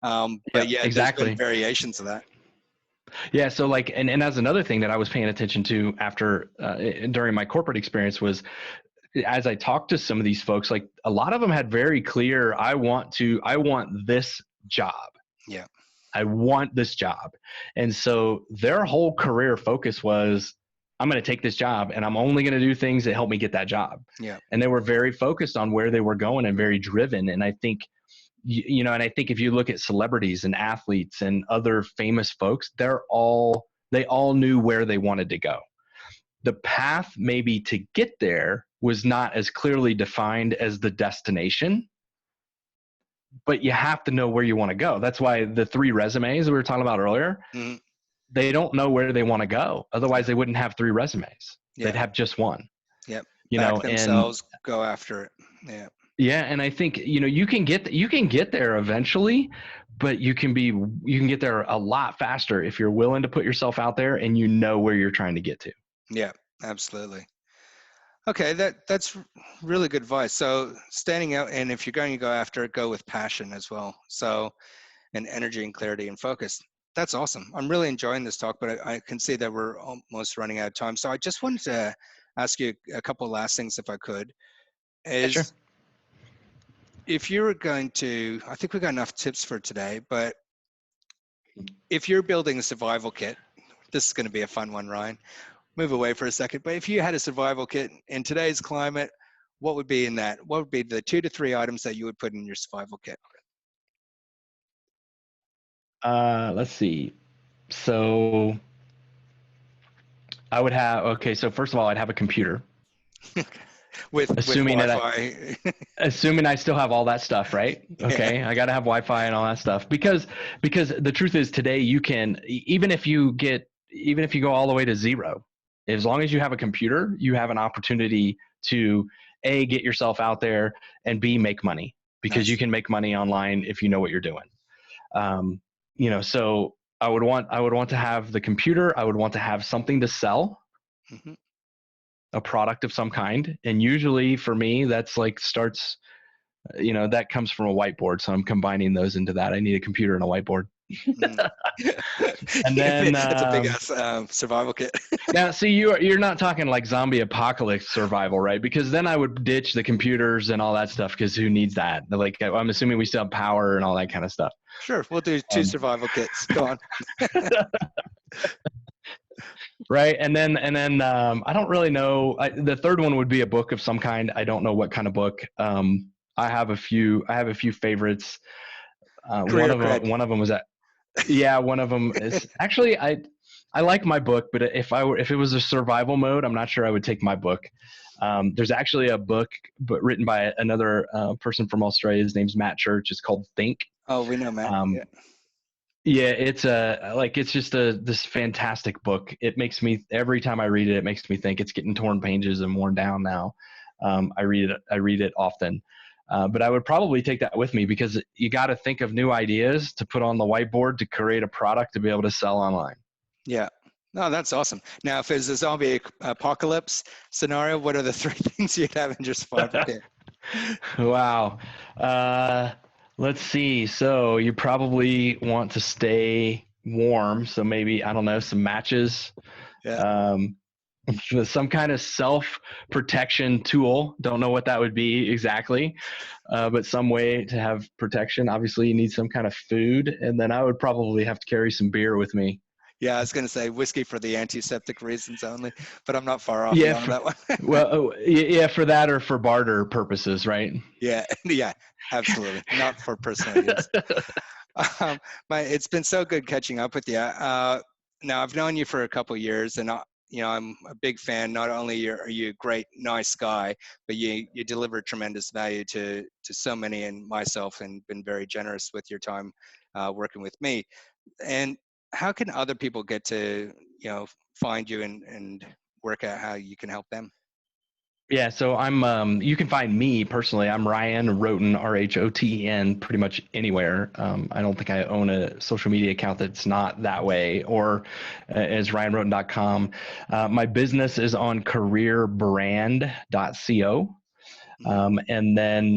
But Yep, yeah, there's been exactly. variations of that. Yeah. So like, and that's another thing that I was paying attention to after, during my corporate experience was, as I talked to some of these folks, like a lot of them had very clear, I want this job. Yeah. I want this job. And so their whole career focus was, I'm going to take this job and I'm only going to do things that help me get that job. Yeah. And they were very focused on where they were going and very driven. And I think, and I think if you look at celebrities and athletes and other famous folks, they all knew where they wanted to go. The path maybe to get there was not as clearly defined as the destination, but you have to know where you want to go. That's why the 3 resumes we were talking about earlier, Mm-hmm. they don't know where they want to go. Otherwise, they wouldn't have 3 resumes. Yeah. They'd have just one, Yeah. Back and themselves, go after it. Yeah. yeah. And I think, you can get there eventually, but you can get there a lot faster if you're willing to put yourself out there and you know where you're trying to get to. Yeah, absolutely. Okay, that's really good advice. So standing out, and if you're going to go after it, go with passion as well. So, and energy and clarity and focus. That's awesome. I'm really enjoying this talk, but I can see that we're almost running out of time. So I just wanted to ask you a couple last things, if I could. Yeah, sure. Is if you were going to, I think we got enough tips for today, but if you're building a survival kit, this is going to be a fun one, Ryan. move away for a second. But if you had a survival kit in today's climate, what would be in that? What would be the 2 to 3 items that you would put in your survival kit? Let's see. So I would have, okay, so first of all, I'd have a computer. with Assuming that Wi-Fi. assuming I still have all that stuff, right? Okay. Yeah. I got to have Wi-Fi and all that stuff because the truth is today you can, even if you go all the way to zero, as long as you have a computer, you have an opportunity to A, get yourself out there, and B, make money, because Nice. you can make money online if you know what you're doing. So I would want to have the computer. I would want to have something to sell, Mm-hmm. a product of some kind. And usually for me, that's like starts, that comes from a whiteboard. So I'm combining those into that. I need a computer and a whiteboard. Mm. And then That's a big ass survival kit. now, see, you're not talking like zombie apocalypse survival, right? Because then I would ditch the computers and all that stuff, because who needs that? Like, I'm assuming we still have power and all that kind of stuff. Sure, we'll do 2 survival kits. Go on. Right. And then I don't really know. The third one would be a book of some kind. I don't know what kind of book. I have a few favorites. Career cred. One of them was that. Yeah, one of them is actually I like my book, but if it was a survival mode, I'm not sure I would take my book. There's actually a book written by another person from Australia. His name's Matt Church. It's called Think. Oh, we know Matt. Yeah. Yeah, it's just this fantastic book. It makes me, every time I read it, it makes me think. It's getting torn pages and worn down now. I read it often. But I would probably take that with me, because you got to think of new ideas to put on the whiteboard to create a product to be able to sell online. Yeah. No, that's awesome. Now, if there's a zombie apocalypse scenario, what are the 3 things you'd have in your survival kit? Wow. Let's see. So you probably want to stay warm. So maybe, I don't know, some matches. Yeah. Some kind of self-protection tool. Don't know what that would be exactly, but some way to have protection. Obviously, you need some kind of food, and then I would probably have to carry some beer with me. Yeah, I was going to say whiskey for the antiseptic reasons only, but I'm not far off Yeah, on that one. well, yeah, for that or for barter purposes, right? Yeah, absolutely. Not for personal use. It's been so good catching up with you. Now, I've known you for a couple of years, and I'm a big fan. Not only are you a great, nice guy, but you deliver tremendous value to so many, and myself, and been very generous with your time working with me. And how can other people get to find you and work out how you can help them? Yeah, so I'm you can find me personally. I'm Ryan Rhoten, Rhoten, pretty much anywhere. I don't think I own a social media account that's not that way, or as ryanrhoten.com. My business is on careerbrand.co. And then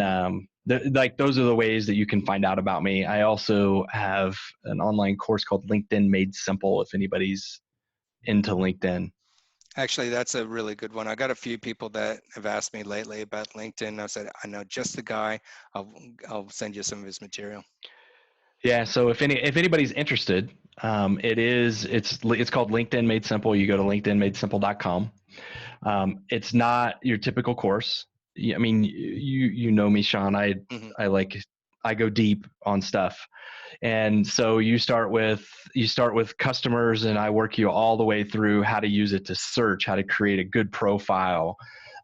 those are the ways that you can find out about me. I also have an online course called LinkedIn Made Simple, if anybody's into LinkedIn. Actually, that's a really good one. I got a few people that have asked me lately about LinkedIn. I said, I know just the guy. I'll send you some of his material. Yeah. So if anybody's interested, it's called LinkedIn Made Simple. You go to linkedinmadesimple.com. It's not your typical course. I mean, you know me, Sean. I go deep on stuff. And so you start with customers, and I work you all the way through how to use it to search, how to create a good profile,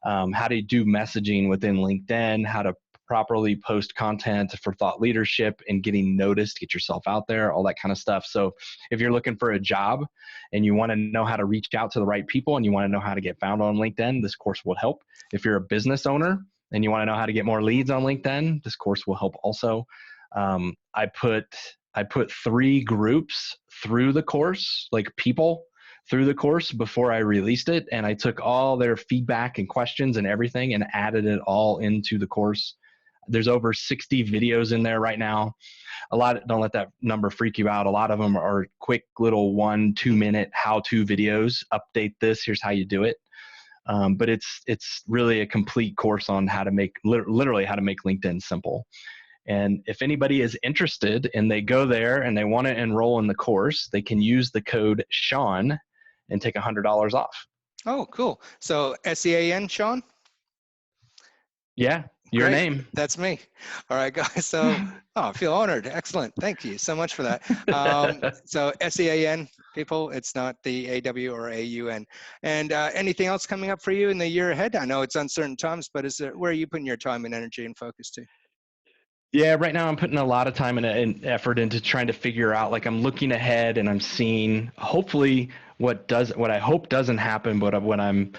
how to do messaging within LinkedIn, how to properly post content for thought leadership and getting noticed, get yourself out there, all that kind of stuff. So if you're looking for a job and you want to know how to reach out to the right people and you want to know how to get found on LinkedIn, this course will help. If you're a business owner and you want to know how to get more leads on LinkedIn, this course will help also. I put 3 groups through the course, like people through the course before I released it. And I took all their feedback and questions and everything and added it all into the course. There's over 60 videos in there right now. Don't let that number freak you out. A lot of them are quick little 1-2 minute how-to videos. Update this, here's how you do it. But it's really a complete course on how to make, literally how to make LinkedIn simple. And if anybody is interested and they go there and they want to enroll in the course, they can use the code Sean and take $100 off. Oh, cool. So SEAN, Sean? Yeah, your Great. name. That's me. All right, guys. So, I feel honored. Excellent. Thank you so much for that. So SEAN, people, it's not the AW or AUN. And anything else coming up for you in the year ahead? I know it's uncertain times, but where are you putting your time and energy and focus to? Yeah, right now I'm putting a lot of time and effort into trying to figure out, like, I'm looking ahead and I'm seeing hopefully what I hope doesn't happen, but what I'm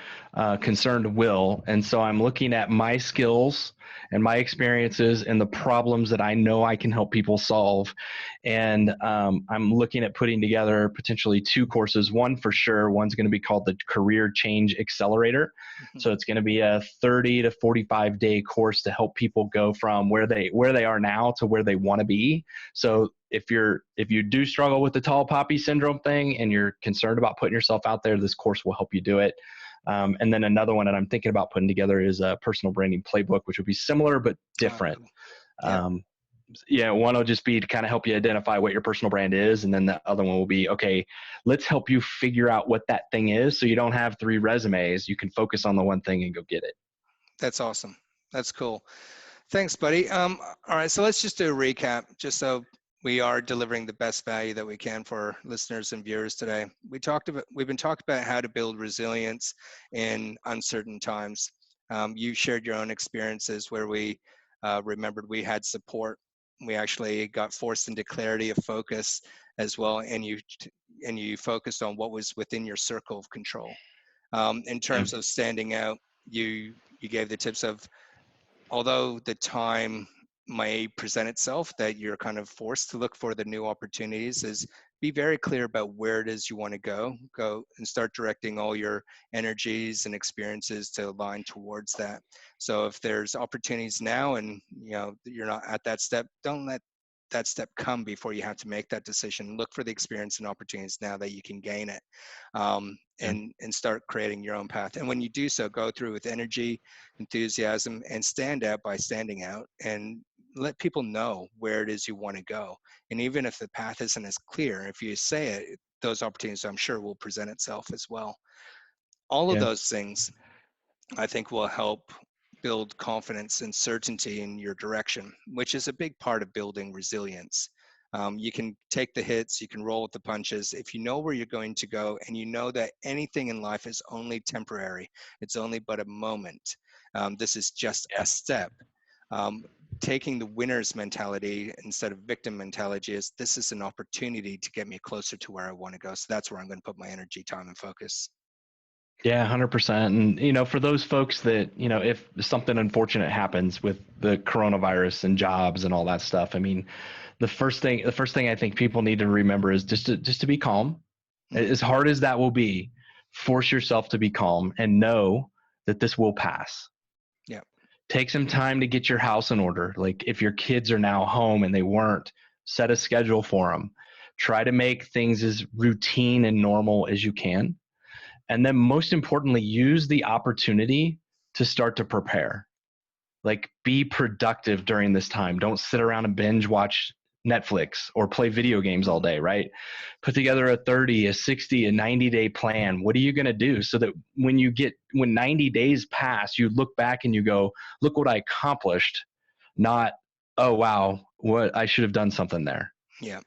concerned will. And so I'm looking at my skills and my experiences and the problems that I know I can help people solve. And I'm looking at putting together potentially 2 courses. One for sure, one's going to be called the Career Change Accelerator. So it's going to be a 30 to 45 day course to help people go from where they are now to where they want to be. So if you do struggle with the tall poppy syndrome thing and you're concerned about putting yourself out there, this course will help you do it. And then another one that I'm thinking about putting together is a personal branding playbook, which would be similar but different. Cool. Yeah, one will just be to kind of help you identify what your personal brand is. And then the other one will be, okay, let's help you figure out what that thing is so you don't have 3 resumes. You can focus on the one thing and go get it. That's awesome. That's cool. Thanks, buddy. All right, so let's just do a recap, just so we are delivering the best value that we can for listeners and viewers today. We've been talking about how to build resilience in uncertain times. You shared your own experiences where we remembered we had support. We actually got forced into clarity of focus as well, and you focused on what was within your circle of control. In terms of standing out, you gave the tips of, although the time may present itself that you're kind of forced to look for the new opportunities, is be very clear about where it is you want to go and start directing all your energies and experiences to align towards that. So if there's opportunities now and you're not at that step, don't let that step come before you have to make that decision. Look for the experience and opportunities now that you can gain it, and start creating your own path. And when you do so, go through with energy, enthusiasm, and stand out by standing out, and let people know where it is you want to go. And even if the path isn't as clear, if you say it, those opportunities, I'm sure, will present itself as well. All of those things, I think, will help build confidence and certainty in your direction, which is a big part of building resilience. You can take the hits, you can roll with the punches. If you know where you're going to go and you know that anything in life is only temporary, it's only but a moment. This is just a step. Taking the winner's mentality instead of victim mentality is, this is an opportunity to get me closer to where I want to go. So that's where I'm going to put my energy, time, and focus. Yeah, 100%. And, for those folks that, if something unfortunate happens with the coronavirus and jobs and all that stuff, I mean, the first thing I think people need to remember is just to be calm. As hard as that will be, force yourself to be calm and know that this will pass. Yeah. Take some time to get your house in order. Like, if your kids are now home and they weren't, set a schedule for them. Try to make things as routine and normal as you can. And then most importantly, use the opportunity to start to prepare. Like, be productive during this time. Don't sit around and binge watch Netflix or play video games all day, right? Put together a 30, a 60, a 90-day plan. What are you going to do so that when 90 days pass, you look back and you go, look what I accomplished, not, oh, wow, what I should have done something there. Yeah.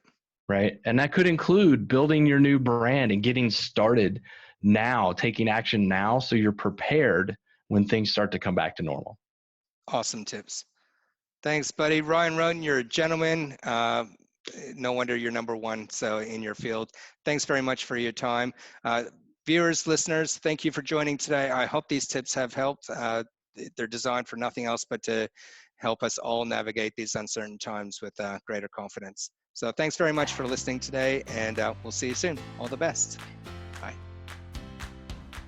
Right. And that could include building your new brand and getting started now, taking action now, so you're prepared when things start to come back to normal. Awesome tips. Thanks, buddy. Ryan Rhoten, you're a gentleman. No wonder you're number one in your field. Thanks very much for your time. Viewers, listeners, thank you for joining today. I hope these tips have helped. They're designed for nothing else but to help us all navigate these uncertain times with greater confidence. So thanks very much for listening today, and we'll see you soon. All the best. Bye.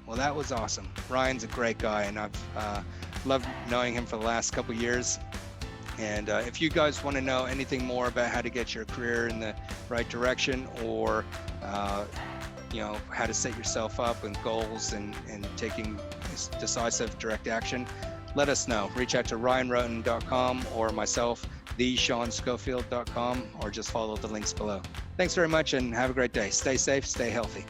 Well, that was awesome. Ryan's a great guy, and I've loved knowing him for the last couple years. And if you guys want to know anything more about how to get your career in the right direction, or how to set yourself up with goals and taking decisive direct action, let us know. Reach out to ryanrhoten.com or myself, theshanschofield.com, or just follow the links below. Thanks very much and have a great day. Stay safe, stay healthy.